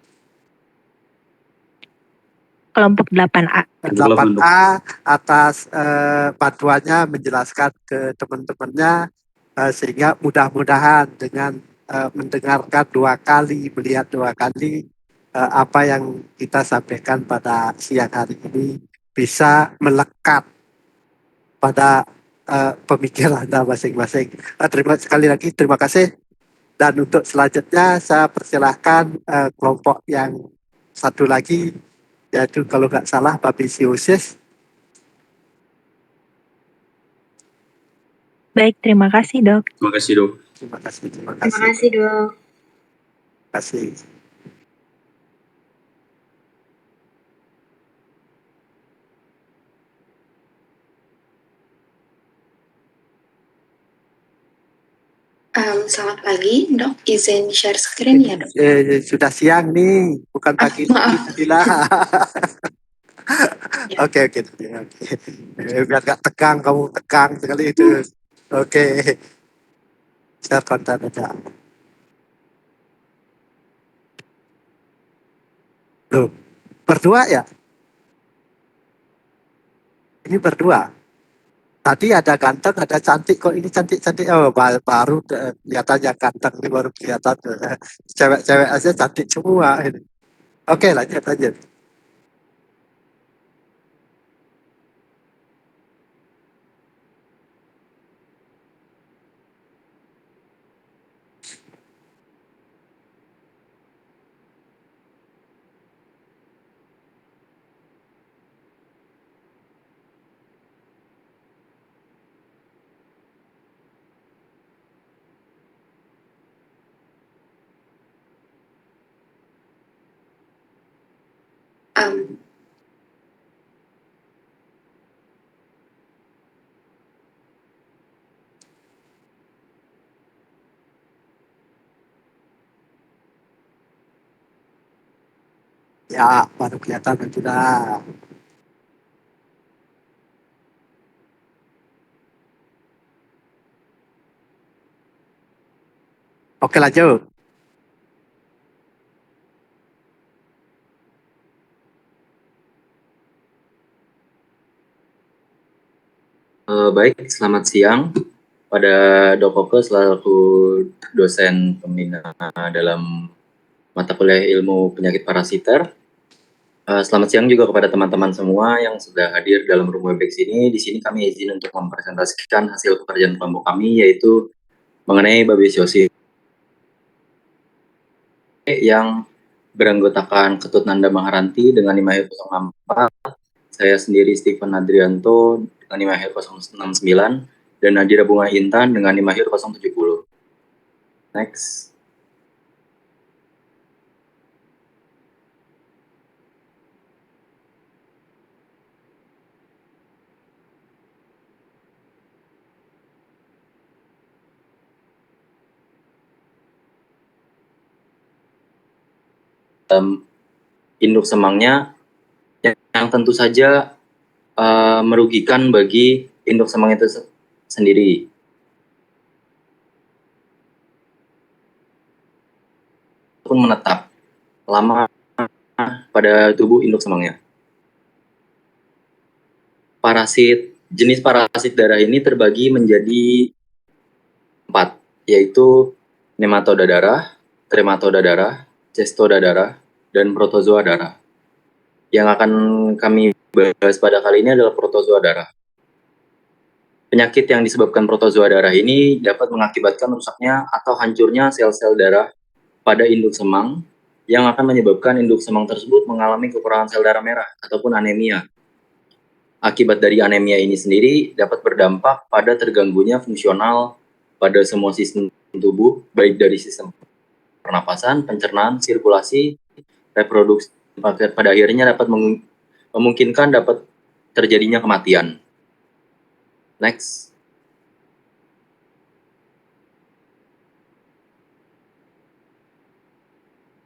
Kelompok 8A. 8A atas bantuannya menjelaskan ke teman-temannya sehingga mudah-mudahan dengan mendengarkan 2 kali, melihat 2 kali apa yang kita sampaikan pada siang hari ini bisa melekat pada pemikiran Anda masing-masing. Terima kasih. Dan untuk selanjutnya saya persilahkan kelompok yang satu lagi, yaitu kalau nggak salah babesiosis. Baik, terima kasih, Dok. Terima kasih, Dok. Terima kasih. Terima kasih, Dok. Terima kasih. Selamat pagi, Dok. Izin share screen ya, Dok. Sudah siang nih, bukan pagi lagi Maaf. tadilah. Ya. Oke. Biar gak tegang, kamu tegang sekali itu. Oke, share konten aja. Loh, berdua ya? Ini berdua. Tadi ada ganteng, ada cantik. Kok ini cantik-cantik? Oh, baru kelihatannya ganteng. Ini baru kelihatan. Cewek-cewek aja cantik semua. Ini. Oke, lanjut. Em, Ya, baru kelihatan sudah. Oke, lanjut. Baik, selamat siang pada Dok Oke selaku dosen pembina dalam mata kuliah ilmu penyakit parasiter. Selamat siang juga kepada teman-teman semua yang sudah hadir dalam room Webex ini. Di sini kami izin untuk mempresentasikan hasil pekerjaan kelompok kami, yaitu mengenai babesiosis yang beranggotakan Ketut Nanda Maharanti dengan 5/064, saya sendiri Stephen Adrianto dengan 5/069, dan Nadira Bunga Intan dengan 5/070. Next. Induk semangnya yang tentu saja merugikan bagi induk semang itu sendiri. Pun menetap lama pada tubuh induk semangnya. Jenis parasit darah ini terbagi menjadi 4, yaitu nematoda darah, trematoda darah, cestoda darah, dan protozoa darah. Yang akan kami bahas pada kali ini adalah protozoa darah. Penyakit yang disebabkan protozoa darah ini dapat mengakibatkan rusaknya atau hancurnya sel-sel darah pada induk semang yang akan menyebabkan induk semang tersebut mengalami kekurangan sel darah merah ataupun anemia. Akibat dari anemia ini sendiri dapat berdampak pada terganggunya fungsional pada semua sistem tubuh, baik dari sistem pernapasan, pencernaan, sirkulasi, reproduksi, pada akhirnya dapat memungkinkan dapat terjadinya kematian. Next.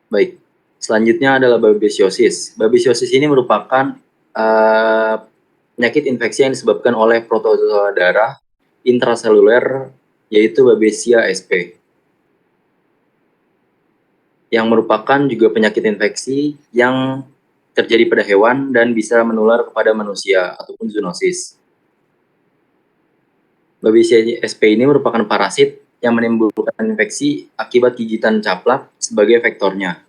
Baik, selanjutnya adalah babesiosis. Babesiosis ini merupakan penyakit infeksi yang disebabkan oleh protozoa darah intraseluler, yaitu Babesia sp, yang merupakan juga penyakit infeksi yang terjadi pada hewan dan bisa menular kepada manusia ataupun zoonosis. Babesia sp ini merupakan parasit yang menimbulkan infeksi akibat gigitan caplak sebagai vektornya.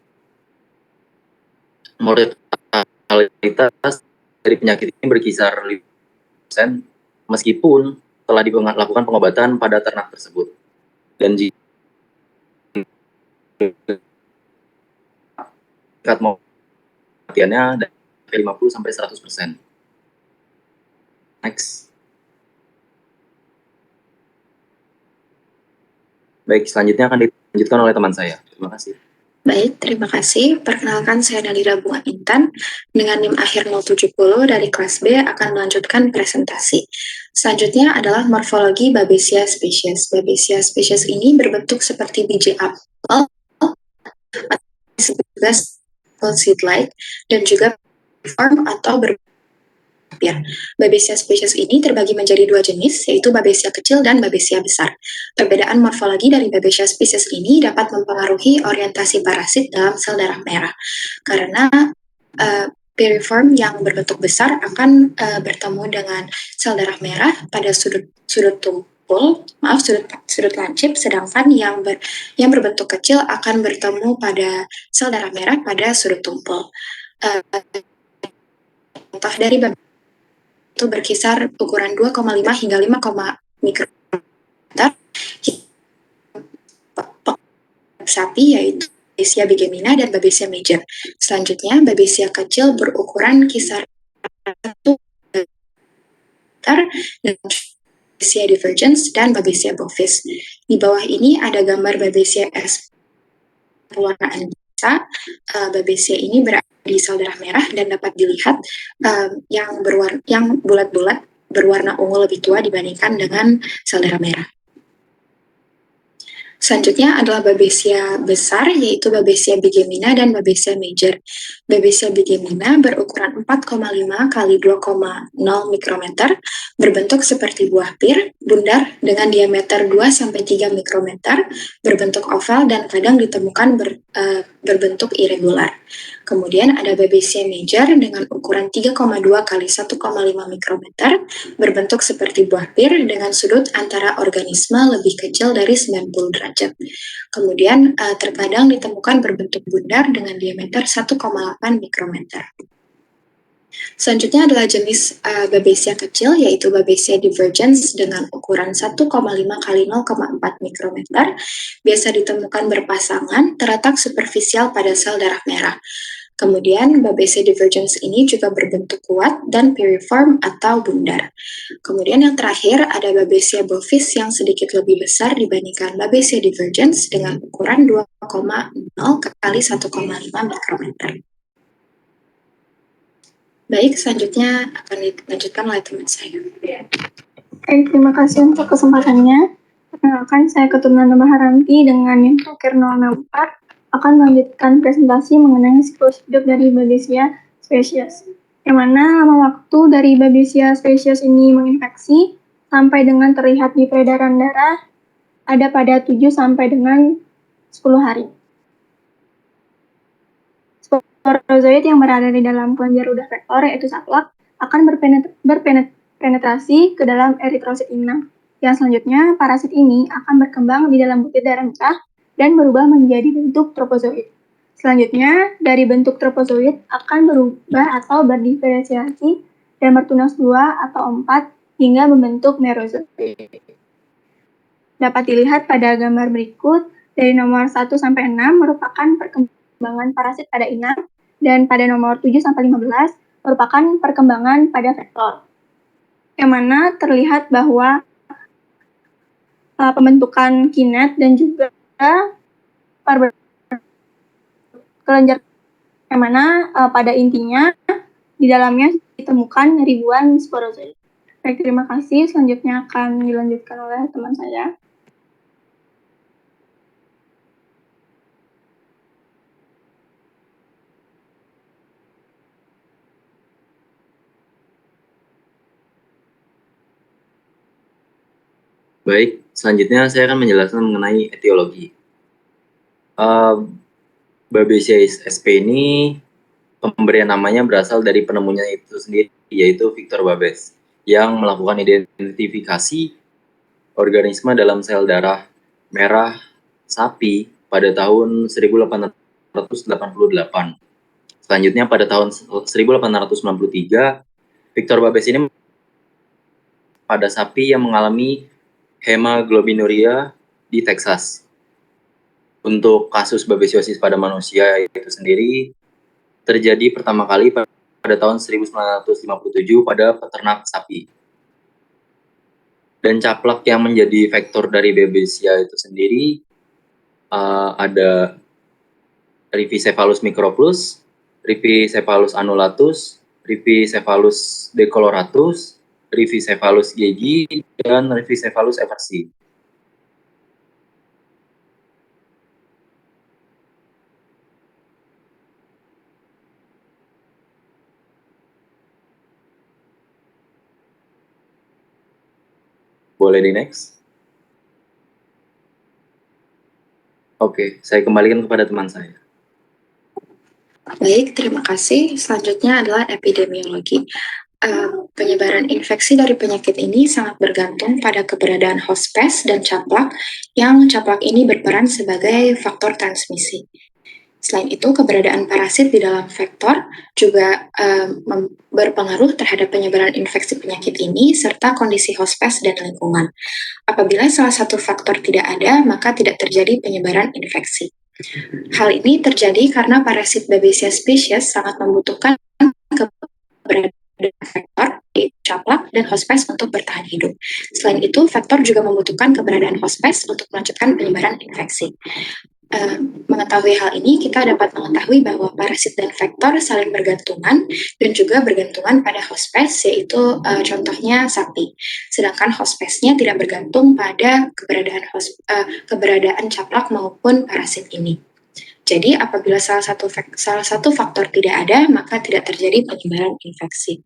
Mortalitas dari penyakit ini berkisar 5%, meskipun telah dilakukan pengobatan pada ternak tersebut. Dan jika tingkat kematiannya dari 50-100%. Next. Baik, selanjutnya akan dilanjutkan oleh teman saya. Terima kasih. Baik, terima kasih. Perkenalkan, saya Nalira Bunga Intan dengan NIM akhir 070 dari kelas B akan melanjutkan presentasi. Selanjutnya adalah morfologi Babesia species. Babesia species ini berbentuk seperti biji apel, juga seed-like, dan juga form atau berpir. Babesia spesies ini terbagi menjadi dua jenis, yaitu Babesia kecil dan Babesia besar. Perbedaan morfologi dari Babesia spesies ini dapat mempengaruhi orientasi parasit dalam sel darah merah, karena piriform yang berbentuk besar akan bertemu dengan sel darah merah pada sudut tumpul, sudut lancip, sedangkan yang berbentuk kecil akan bertemu pada sel darah merah pada sudut tumpul. Contoh dari itu berkisar ukuran 2,5 hingga 5, mikrometer. Sapi yaitu Babesia bigemina dan Babesia major. Selanjutnya, Babesia kecil berukuran kisar 1 meter, dan Babesia divergens dan Babesia bovis. Di bawah ini ada gambar Babesia S pewarnaan biasa. Babesia ini berada di sel darah merah dan dapat dilihat yang bulat-bulat berwarna ungu lebih tua dibandingkan dengan sel darah merah. Selanjutnya adalah Babesia besar, yaitu Babesia bigemina dan Babesia major. Babesia bigemina berukuran 4,5 kali 2,0 mikrometer, berbentuk seperti buah pir, bundar dengan diameter 2-3 mikrometer, berbentuk oval dan kadang ditemukan berbentuk irregular. Kemudian ada Babesia major dengan ukuran 3,2 kali 1,5 mikrometer, berbentuk seperti buah pir dengan sudut antara organisme lebih kecil dari 90 derajat. Kemudian terkadang ditemukan berbentuk bundar dengan diameter 1,8 mikrometer. Selanjutnya adalah jenis Babesia kecil, yaitu Babesia divergens dengan ukuran 1,5 kali 0,4 mikrometer, biasa ditemukan berpasangan, terletak superficial pada sel darah merah. Kemudian Babesia divergens ini juga berbentuk kuat dan piriform atau bundar. Kemudian yang terakhir ada Babesia bovis yang sedikit lebih besar dibandingkan Babesia divergens dengan ukuran 2,0 kali 1,5 mikrometer. Baik, selanjutnya akan dilanjutkan oleh teman saya. Baik, terima kasih untuk kesempatannya. Perkenalkan, saya Keturunan Baharanti dengan NIM akhir 064 akan melanjutkan presentasi mengenai siklus hidup dari Babesia spesies, yang mana lama waktu dari Babesia spesies ini menginfeksi sampai dengan terlihat di peredaran darah ada pada 7 sampai dengan 10 hari. Sporozoid yang berada di dalam kelenjar udara vektor, yaitu saklek, akan berpenetrasi ke dalam eritrosit inang. Yang selanjutnya, parasit ini akan berkembang di dalam butir darah merah dan berubah menjadi bentuk tropozoid. Selanjutnya, dari bentuk tropozoid akan berubah atau berdiferensiasi dan bertunas 2 atau 4 hingga membentuk merozoid. Dapat dilihat pada gambar berikut, dari nomor 1 sampai 6 merupakan perkembangan parasit pada inang, dan pada nomor 7 sampai 15 merupakan perkembangan pada vektor. Yang mana terlihat bahwa pembentukan kinet dan juga kelenjar, yang mana pada intinya di dalamnya ditemukan ribuan sporozoid. Baik, terima kasih. Selanjutnya akan dilanjutkan oleh teman saya. Baik, selanjutnya saya akan menjelaskan mengenai etiologi. Babesia sp ini pemberian namanya berasal dari penemunya itu sendiri, yaitu Victor Babes, yang melakukan identifikasi organisme dalam sel darah merah sapi pada tahun 1888. Selanjutnya pada tahun 1893, Victor Babes ini pada sapi yang mengalami hemoglobinuria di Texas. Untuk kasus babesiosis pada manusia itu sendiri terjadi pertama kali pada tahun 1957 pada peternak sapi. Dan caplak yang menjadi vektor dari Babesia itu sendiri ada Rhipicephalus microplus, Rhipicephalus annulatus, Rhipicephalus decoloratus, Rhipicephalus gegi, dan Rhipicephalus eversi. Boleh di next? Oke, saya kembalikan kepada teman saya. Baik, terima kasih. Selanjutnya adalah epidemiologi. Penyebaran infeksi dari penyakit ini sangat bergantung pada keberadaan hospes dan caplak, yang caplak ini berperan sebagai faktor transmisi. Selain itu, keberadaan parasit di dalam vektor juga berpengaruh terhadap penyebaran infeksi penyakit ini, serta kondisi hospes dan lingkungan. Apabila salah satu faktor tidak ada, maka tidak terjadi penyebaran infeksi. Hal ini terjadi karena parasit Babesia species sangat membutuhkan keberadaan vektor, yaitu caplak, dan hospes untuk bertahan hidup. Selain itu, vektor juga membutuhkan keberadaan hospes untuk melanjutkan penyebaran infeksi. Mengetahui hal ini, kita dapat mengetahui bahwa parasit dan vektor saling bergantungan dan juga bergantungan pada hospes, yaitu contohnya sapi. Sedangkan hospesnya tidak bergantung pada keberadaan caplak maupun parasit ini. Jadi, apabila salah satu faktor tidak ada, maka tidak terjadi penyebaran infeksi.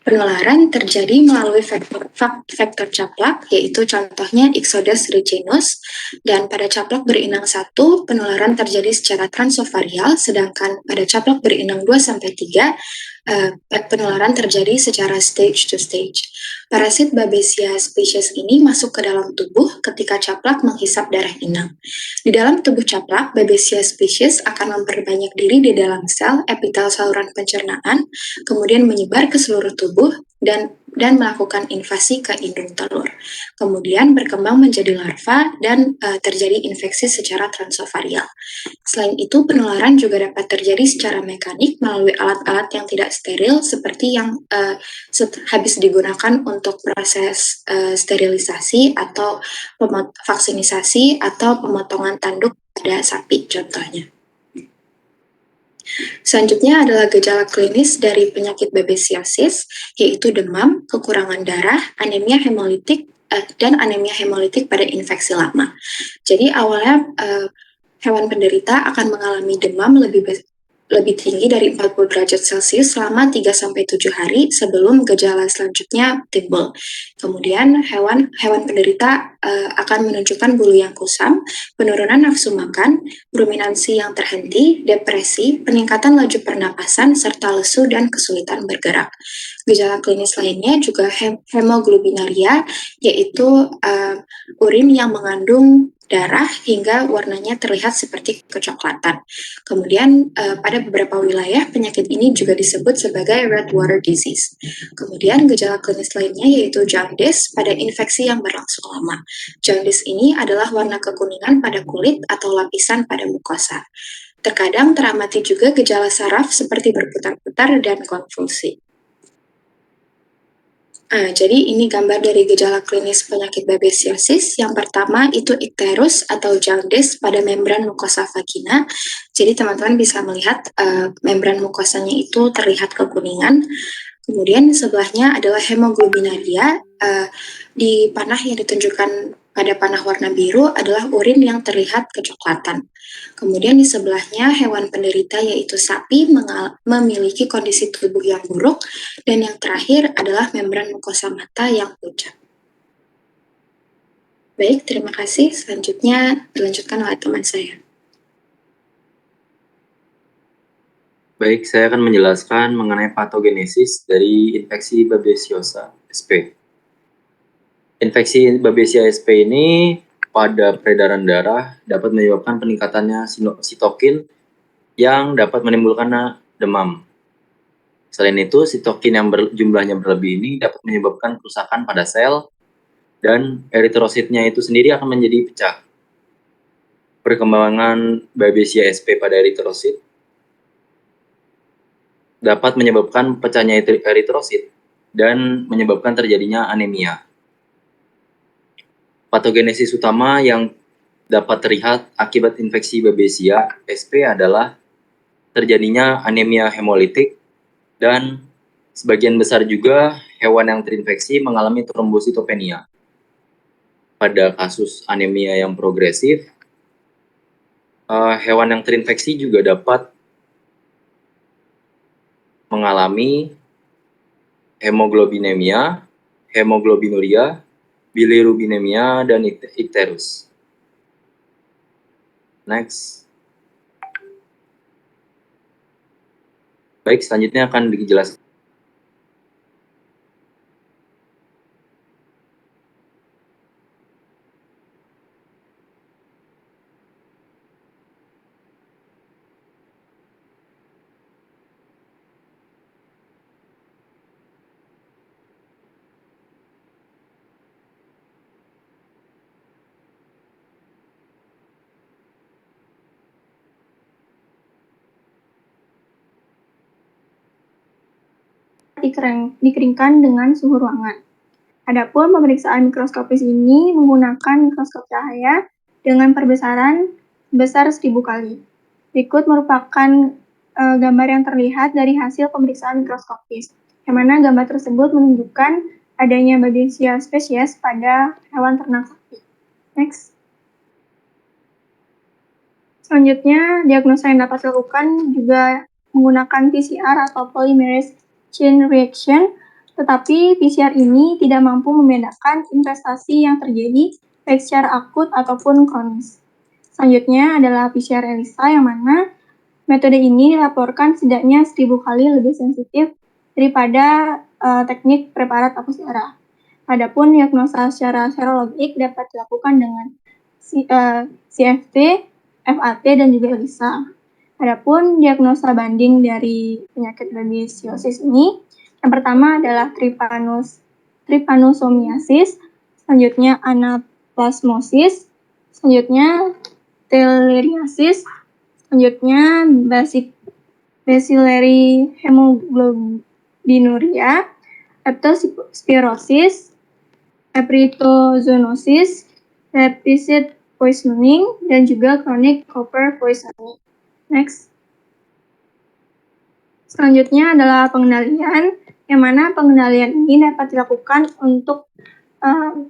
Penularan terjadi melalui vektor caplak, yaitu contohnya Ixodes ricinus, dan pada caplak berinang 1, penularan terjadi secara transovarial, sedangkan pada caplak berinang 2-3, penularan terjadi secara stage to stage. Parasit Babesia species ini masuk ke dalam tubuh ketika caplak menghisap darah inang. Di dalam tubuh caplak, Babesia species akan memperbanyak diri di dalam sel epitel saluran pencernaan, kemudian menyebar ke seluruh tubuh dan melakukan invasi ke indung telur. Kemudian berkembang menjadi larva dan terjadi infeksi secara transovarial. Selain itu, penularan juga dapat terjadi secara mekanik melalui alat-alat yang tidak steril seperti yang habis digunakan untuk proses sterilisasi atau vaksinisasi atau pemotongan tanduk pada sapi contohnya. Selanjutnya adalah gejala klinis dari penyakit babesiasis, yaitu demam, kekurangan darah, anemia hemolitik, dan anemia hemolitik pada infeksi lama. Jadi awalnya hewan penderita akan mengalami demam lebih tinggi dari 40 derajat Celcius selama 3-7 hari sebelum gejala selanjutnya timbul. Kemudian hewan penderita akan menunjukkan bulu yang kusam, penurunan nafsu makan, ruminansi yang terhenti, depresi, peningkatan laju pernapasan, serta lesu dan kesulitan bergerak. Gejala klinis lainnya juga hemoglobinaria, yaitu urin yang mengandung darah hingga warnanya terlihat seperti kecoklatan. Kemudian pada beberapa wilayah penyakit ini juga disebut sebagai red water disease. Kemudian gejala klinis lainnya yaitu jaundice pada infeksi yang berlangsung lama. Jaundice ini adalah warna kekuningan pada kulit atau lapisan pada mukosa. Terkadang teramati juga gejala saraf seperti berputar-putar dan konvulsi. Jadi ini gambar dari gejala klinis penyakit babesiasis. Yang pertama itu ikterus atau jaundice pada membran mukosa vagina. Jadi teman-teman bisa melihat membran mukosanya itu terlihat kekuningan. Kemudian sebelahnya adalah hemoglobinaria. Di panah yang ditunjukkan pada panah warna biru adalah urin yang terlihat kecoklatan. Kemudian di sebelahnya hewan penderita yaitu sapi memiliki kondisi tubuh yang buruk, dan yang terakhir adalah membran mukosa mata yang pucat. Baik, terima kasih. Selanjutnya dilanjutkan oleh teman saya. Baik, saya akan menjelaskan mengenai patogenesis dari infeksi Babesiosa sp. Infeksi Babesia sp ini pada peredaran darah dapat menyebabkan peningkatannya sitokin yang dapat menimbulkan demam. Selain itu, sitokin yang jumlahnya berlebih ini dapat menyebabkan kerusakan pada sel dan eritrositnya itu sendiri akan menjadi pecah. Perkembangan Babesia sp pada eritrosit dapat menyebabkan pecahnya eritrosit dan menyebabkan terjadinya anemia. Patogenesis utama yang dapat terlihat akibat infeksi Babesia sp adalah terjadinya anemia hemolitik dan sebagian besar juga hewan yang terinfeksi mengalami trombositopenia. Pada kasus anemia yang progresif, hewan yang terinfeksi juga dapat mengalami hemoglobinemia, hemoglobinuria, bilirubinemia, dan ikterus. Next. Baik, selanjutnya akan dijelaskan. dikeringkan dengan suhu ruangan. Adapun pemeriksaan mikroskopis ini menggunakan mikroskop cahaya dengan perbesaran sebesar 1000 kali. Berikut merupakan gambar yang terlihat dari hasil pemeriksaan mikroskopis, yang mana gambar tersebut menunjukkan adanya Babesia spesies pada hewan ternak sapi. Next. Selanjutnya, diagnosa yang dapat dilakukan juga menggunakan PCR atau polymerase chain reaction, tetapi PCR ini tidak mampu membedakan investasi yang terjadi baik secara akut ataupun kronis. Selanjutnya adalah PCR ELISA, yang mana metode ini dilaporkan setidaknya 1000 kali lebih sensitif daripada teknik preparat hapus darah. Adapun diagnosa secara serologik dapat dilakukan dengan CFT, FAT, dan juga ELISA. Adapun diagnosa banding dari penyakit babesiosis ini, yang pertama adalah trypanosomiasis, selanjutnya anaplasmosis, selanjutnya filariasis, selanjutnya bacillary hemoglobinuria, leptospirosis, erythrozoonosis, repeated poisoning, dan juga chronic copper poisoning. Next. Selanjutnya adalah pengendalian, yang mana pengendalian ini dapat dilakukan untuk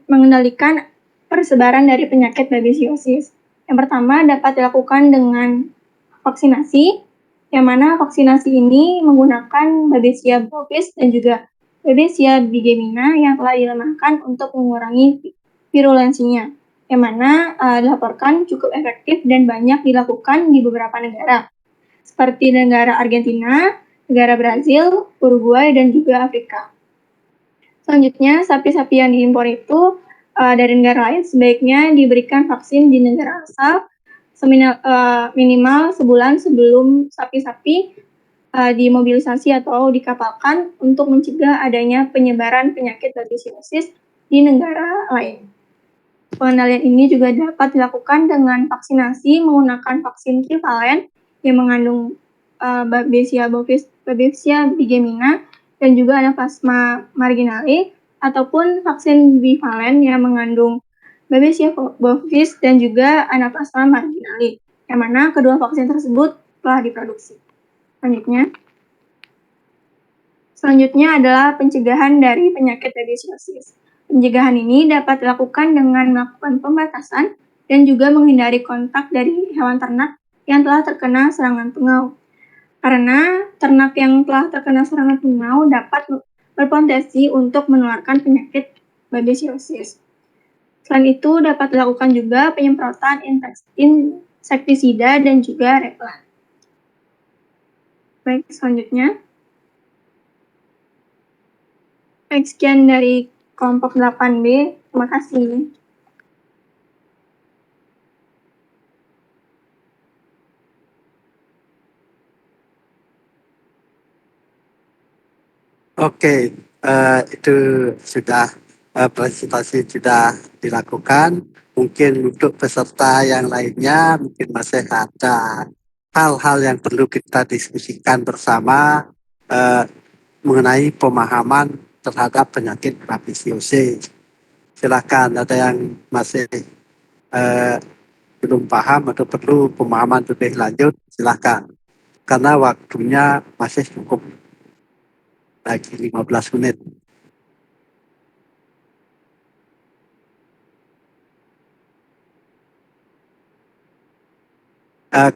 mengendalikan persebaran dari penyakit babesiosis. Yang pertama dapat dilakukan dengan vaksinasi, yang mana vaksinasi ini menggunakan Babesia bovis dan juga Babesia bigemina yang telah dilemahkan untuk mengurangi virulensinya, yang mana dilaporkan cukup efektif dan banyak dilakukan di beberapa negara, seperti negara Argentina, negara Brazil, Uruguay, dan juga Afrika. Selanjutnya, sapi-sapi yang diimpor itu dari negara lain sebaiknya diberikan vaksin di negara asal minimal sebulan sebelum sapi-sapi dimobilisasi atau dikapalkan untuk mencegah adanya penyebaran penyakit babesiosis di negara lain. Pengendalian ini juga dapat dilakukan dengan vaksinasi menggunakan vaksin trivalen yang mengandung Babesia bovis, Babesia bigemina, dan juga Anaplasma marginale, ataupun vaksin bivalen yang mengandung Babesia bovis dan juga Anaplasma marginale, yang mana kedua vaksin tersebut telah diproduksi. Selanjutnya adalah pencegahan dari penyakit babesiosis. Pencegahan ini dapat dilakukan dengan melakukan pembatasan dan juga menghindari kontak dari hewan ternak yang telah terkena serangan tungau. Karena ternak yang telah terkena serangan tungau dapat berpotensi untuk menularkan penyakit babesiosis. Selain itu, dapat dilakukan juga penyemprotan insektisida dan juga repelan. Baik, selanjutnya. Baik, sekian dari kelompok 8B. Terima kasih. Oke, itu sudah presentasi sudah dilakukan. Mungkin untuk peserta yang lainnya mungkin masih ada hal-hal yang perlu kita diskusikan bersama mengenai pemahaman terhadap penyakit babesiosis. Silakan, ada yang masih belum paham atau perlu pemahaman lebih lanjut, silakan. Karena waktunya masih cukup lagi 15 menit.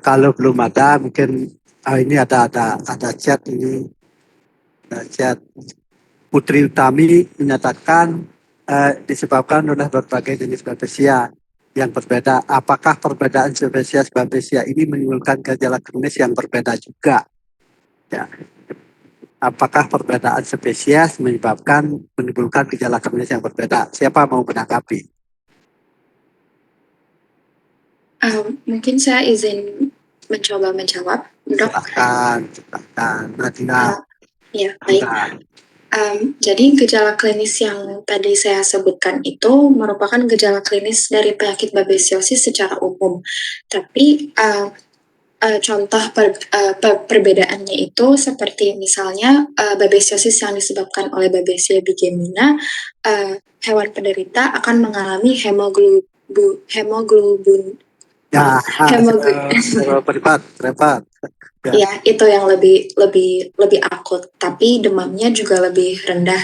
Kalau belum ada, mungkin ini ada chat ini, ada chat. Putri Utami menyatakan disebabkan oleh berbagai jenis babesia yang berbeda. Apakah perbedaan spesies babesia ini menimbulkan gejala klinis yang berbeda juga? Ya. Apakah perbedaan spesies menimbulkan gejala klinis yang berbeda? Siapa mau menanggapi? Mungkin saya izin mencoba menjawab, Dok. Silakan. Nadina. Ya, baik. Jadi gejala klinis yang tadi saya sebutkan itu merupakan gejala klinis dari penyakit babesiosis secara umum. Tapi contoh perbedaannya itu seperti misalnya babesiosis yang disebabkan oleh Babesia bigemina, hewan penderita akan mengalami hemoglobin Repot. Ya, itu yang lebih akut, tapi demamnya juga lebih rendah.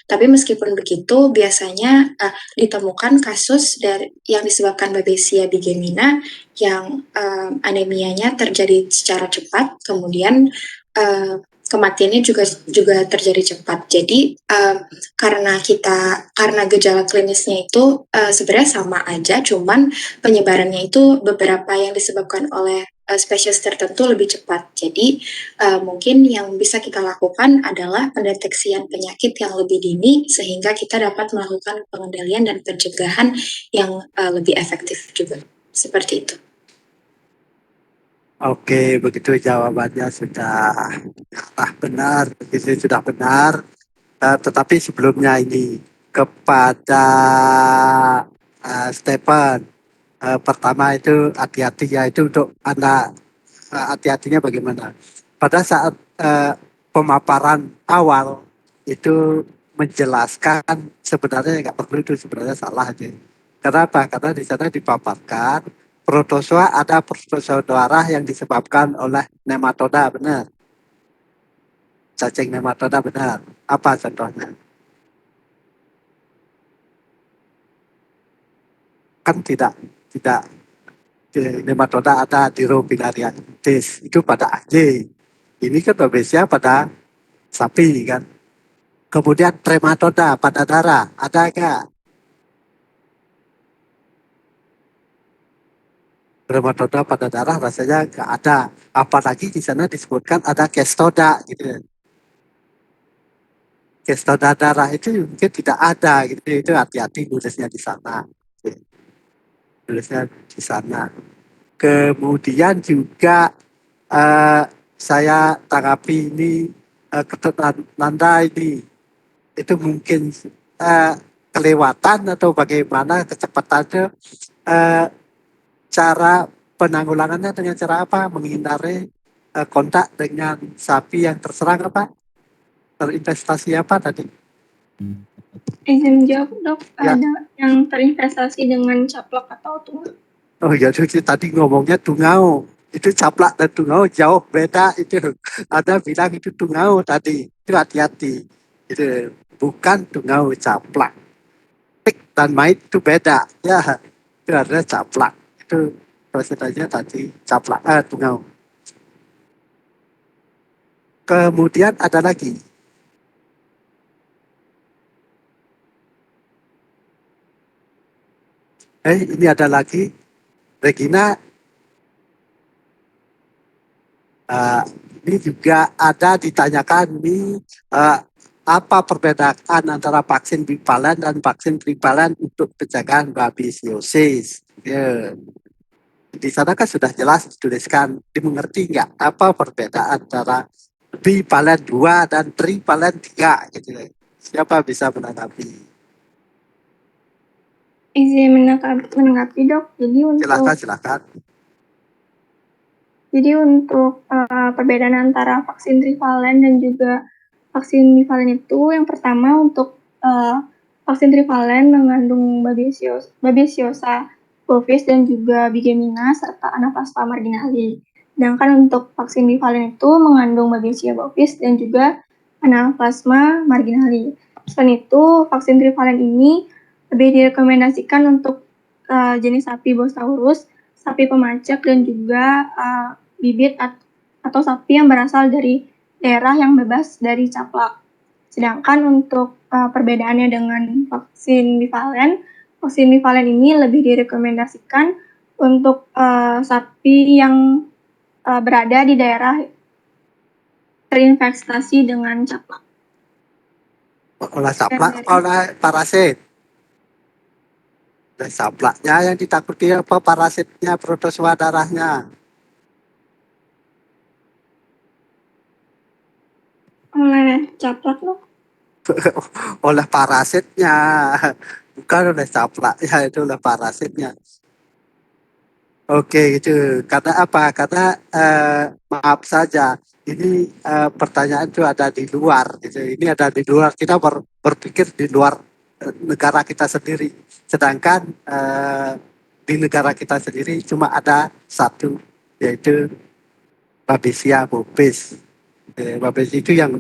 Tapi meskipun begitu, biasanya ditemukan kasus yang disebabkan Babesia bigemina yang anemianya terjadi secara cepat, kemudian kematiannya juga terjadi cepat. Jadi karena gejala klinisnya itu sebenarnya sama aja, cuman penyebarannya itu beberapa yang disebabkan oleh spesies tertentu lebih cepat. Jadi mungkin yang bisa kita lakukan adalah pendeteksian penyakit yang lebih dini sehingga kita dapat melakukan pengendalian dan pencegahan yang lebih efektif juga. Seperti itu. Oke, begitu jawabannya sudah benar, begitu sudah benar. Tetapi sebelumnya ini kepada Stephen, pertama itu hati-hati ya, itu untuk anak, hati-hatinya bagaimana? Pada saat pemaparan awal itu menjelaskan sebenarnya nggak perlu, itu sebenarnya salah aja. Kenapa? Karena di sana dipaparkan protozoa, ada protozoa darah yang disebabkan oleh nematoda, benar. Cacing nematoda, benar. Apa contohnya? Kan tidak nematoda ada di Dirobinariatis itu pada anjing. Ini kan Babesia pada sapi kan. Kemudian trematoda pada darah, ada enggak? Trematoda pada darah rasanya enggak ada. Apalagi di sana disebutkan ada kestoda gitu. Kestoda darah itu mungkin tidak ada gitu. Itu hati-hati nulisnya di sana. Nulisnya di sana. Kemudian juga saya tanggapi ini ketentuan Nanda ini itu mungkin kelewatan atau bagaimana kecepatannya, cara penanggulangannya dengan cara apa? Menghindari kontak dengan sapi yang terserang apa? Terinvestasi apa tadi? Izin jawab, Dok. Ya. Ada yang terinvestasi dengan caplak atau tungau. Oh ya, tadi ngomongnya tungau. Itu caplak dan tungau jauh beda itu. Ada bilang itu tungau tadi. Itu hati-hati. Itu bukan tungau, caplak. Tik dan mait itu beda. Ya, itu ada caplak. Itu prosesnya tadi caplak, tungau. Kemudian ada lagi. Ini ada lagi. Regina, ini juga ada ditanyakan ini apa perbedaan antara vaksin bivalen dan vaksin trivalen untuk pencegahan babesiosis? Ya. Di sana kan sudah jelas dituliskan, dimengerti nggak apa perbedaan antara bivalen 2 dan trivalen 3 gitu. Siapa bisa menanggapi? Izin menanggapi, Dok. Silakan. Jadi untuk perbedaan antara vaksin trivalen dan juga vaksin bivalen itu, yang pertama untuk vaksin trivalen mengandung babesiosa Bovis dan juga Bigemina serta Anaplasma marginale. Sedangkan untuk vaksin bivalen itu mengandung Babesia bovis dan juga Anaplasma marginale. Selain itu, vaksin trivalen ini lebih direkomendasikan untuk jenis sapi Bosaurus, sapi pemacak, dan juga bibit atau sapi yang berasal dari daerah yang bebas dari caplak. Sedangkan untuk perbedaannya dengan vaksin bivalen ini lebih direkomendasikan untuk sapi yang berada di daerah terinfeksi dengan caplak. Oleh caplak apa oleh parasit? Oleh caplaknya yang ditakuti apa parasitnya, protozoa darahnya? Oleh caplak loh. Oleh parasitnya, bukan oleh caplaknya, itu oleh parasitnya. Oke, itu karena apa? Karena maaf saja, ini pertanyaan itu ada di luar, gitu. Ini ada di luar, kita berpikir di luar negara kita sendiri. Sedangkan di negara kita sendiri cuma ada satu, yaitu Babesia bovis. Babes itu yang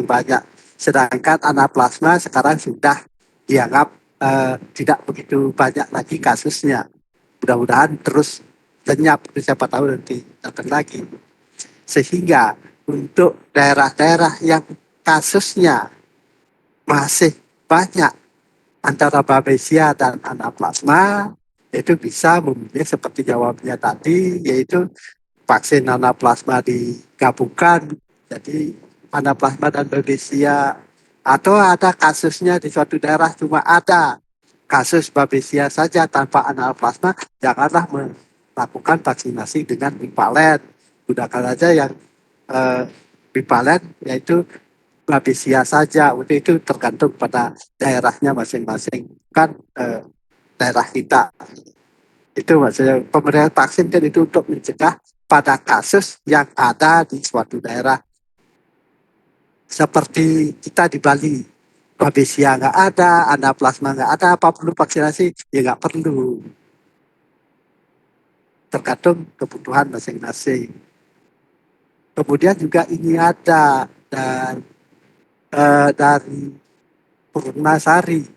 banyak. Sedangkan anaplasma sekarang sudah dianggap tidak begitu banyak lagi kasusnya. Mudah-mudahan terus lenyap, siapa tahu nanti datang lagi. Sehingga untuk daerah-daerah yang kasusnya masih banyak antara Babesia dan anaplasma, itu bisa memilih seperti jawabnya tadi, yaitu vaksin anaplasma digabungkan, jadi anaplasma dan Babesia, atau ada kasusnya di suatu daerah cuma ada kasus Babesia saja tanpa anaplasma, janganlah melakukan vaksinasi dengan bivalen. Gunakan saja yang bivalen, yaitu Babesia saja. Untuk itu tergantung pada daerahnya masing-masing, kan daerah kita. Itu maksudnya pemberian vaksin kan itu untuk mencegah pada kasus yang ada di suatu daerah. Seperti kita di Bali, Babesia nggak ada, anaplasma nggak ada, apa perlu vaksinasi? Ya nggak perlu. Tergantung kebutuhan masing-masing. Kemudian juga ini ada dari Purnasari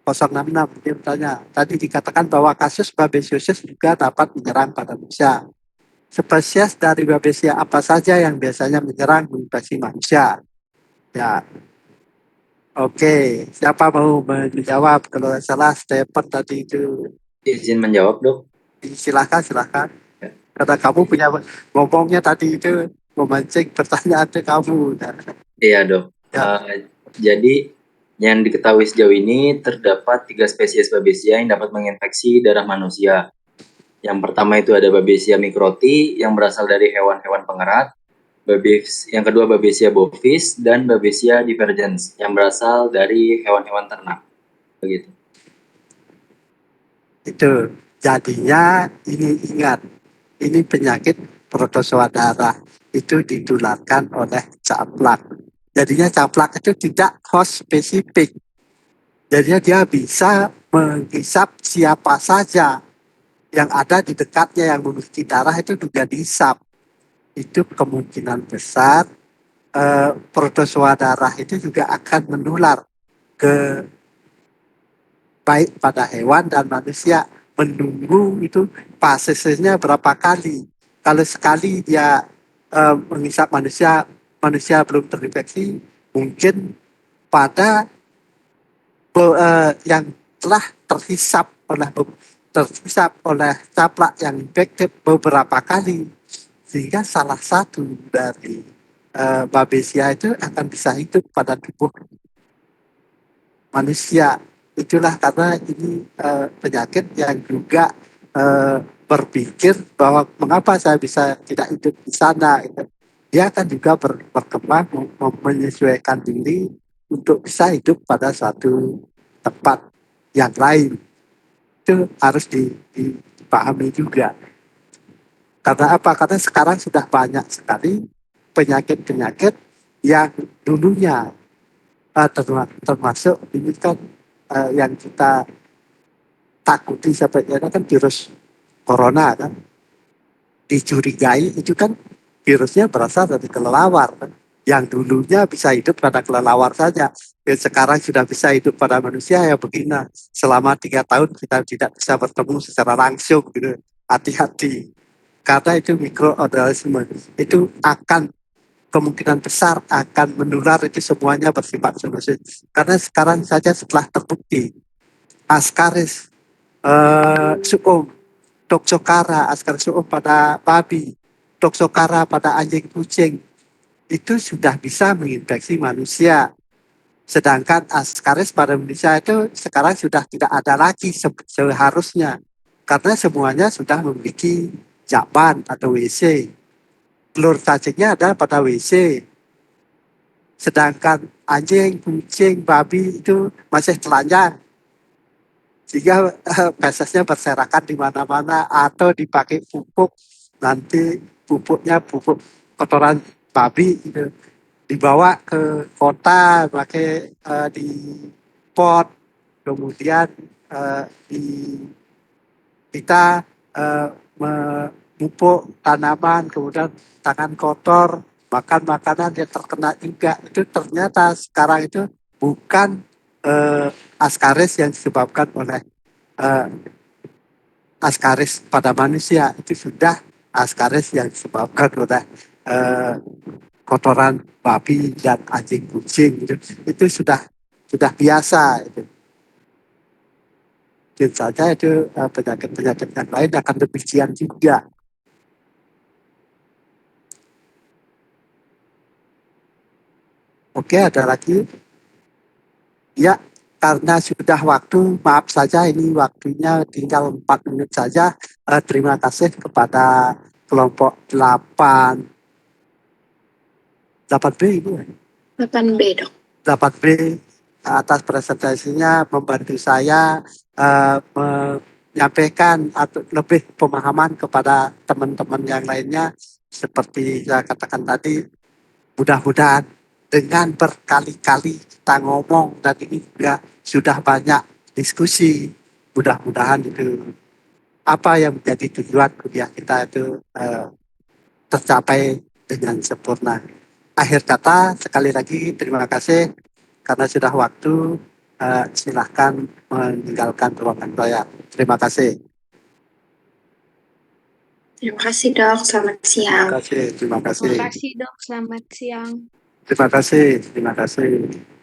066, dia bertanya, tadi dikatakan bahwa kasus babesiosis juga dapat menyerang pada manusia. Spesies dari Babesia apa saja yang biasanya menyerang menginfeksi manusia? Ya, oke. Siapa mau menjawab? Kalau salah Stephen tadi itu. Izin menjawab, Dok. Silakan. Karena kamu punya ngomongnya tadi itu memancing pertanyaan ke kamu. Iya, Dok. Ya. Jadi yang diketahui sejauh ini terdapat 3 spesies Babesia yang dapat menginfeksi darah manusia. Yang pertama itu ada Babesia microti yang berasal dari hewan-hewan pengerat. Yang kedua Babesia bovis dan Babesia divergens yang berasal dari hewan-hewan ternak. Begitu. Itu jadinya ini ingat, ini penyakit protozoa darah itu ditularkan oleh caplak. Jadinya caplak itu tidak host spesifik. Jadinya dia bisa menghisap siapa saja yang ada di dekatnya yang memiliki darah, itu juga dihisap. Itu kemungkinan besar protozoa darah itu juga akan menular ke baik pada hewan dan manusia. Menunggu itu fasenya berapa kali. Kalau sekali dia menghisap manusia belum terinfeksi, mungkin pada yang telah terhisap oleh caplak yang infektif beberapa kali, sehingga salah satu dari Babesia itu akan bisa hidup pada tubuh manusia. Itulah karena ini penyakit yang juga berpikir bahwa mengapa saya bisa tidak hidup di sana. Gitu. Dia akan juga berkembang menyesuaikan diri untuk bisa hidup pada suatu tempat yang lain. Itu harus dipahami juga. Karena apa? Karena sekarang sudah banyak sekali penyakit-penyakit yang dulunya termasuk ini kan yang kita ditakuti sampai kan virus corona kan, dicurigai itu kan virusnya berasal dari kelelawar kan. Yang dulunya bisa hidup pada kelelawar saja, dan sekarang sudah bisa hidup pada manusia ya begini. Selama 3 tahun kita tidak bisa bertemu secara langsung gitu. Hati-hati, karena itu mikroorganisme itu akan kemungkinan besar akan menular, itu semuanya bersifat zoonosis. Karena sekarang saja setelah terbukti Ascaris suum, Toxocara, Ascaris suum pada babi, Toxocara pada anjing kucing, itu sudah bisa menginfeksi manusia. Sedangkan Ascaris pada manusia itu sekarang sudah tidak ada lagi seharusnya. Karena semuanya sudah memiliki jakban atau WC. Telur cacingnya ada pada WC. Sedangkan anjing, kucing, babi itu masih telanjang. Sehingga fesesnya berserakan di mana-mana atau dipakai pupuk, nanti pupuknya pupuk kotoran babi gitu. Dibawa ke kota pakai di pot, kemudian kita memupuk tanaman, kemudian tangan kotor, makan makanan yang terkena juga. Itu ternyata sekarang itu bukan Ascaris yang disebabkan oleh Ascaris pada manusia, itu sudah Ascaris yang disebabkan oleh kotoran babi dan anjing kucing gitu. Itu sudah biasa itu. Dan saja itu penyakit-penyakit yang lain akan demikian juga. Oke, ada lagi? Ya, karena sudah waktu, maaf saja ini waktunya tinggal 4 menit saja. Terima kasih kepada kelompok 8B Ibu. 8B, Dok. 8B atas presentasinya, membantu saya menyampaikan atau lebih pemahaman kepada teman-teman yang lainnya. Seperti saya katakan tadi, mudah-mudahan dengan berkali-kali kita ngomong dan ini juga sudah banyak diskusi, mudah-mudahan itu apa yang menjadi tujuan kuliah kita itu tercapai dengan sempurna. Akhir kata, sekali lagi terima kasih karena sudah waktu. Silahkan meninggalkan ruangan saya. Terima kasih. Terima kasih, Dok. Selamat siang. Terima kasih. Terima kasih, Dok. Selamat siang. Terima kasih.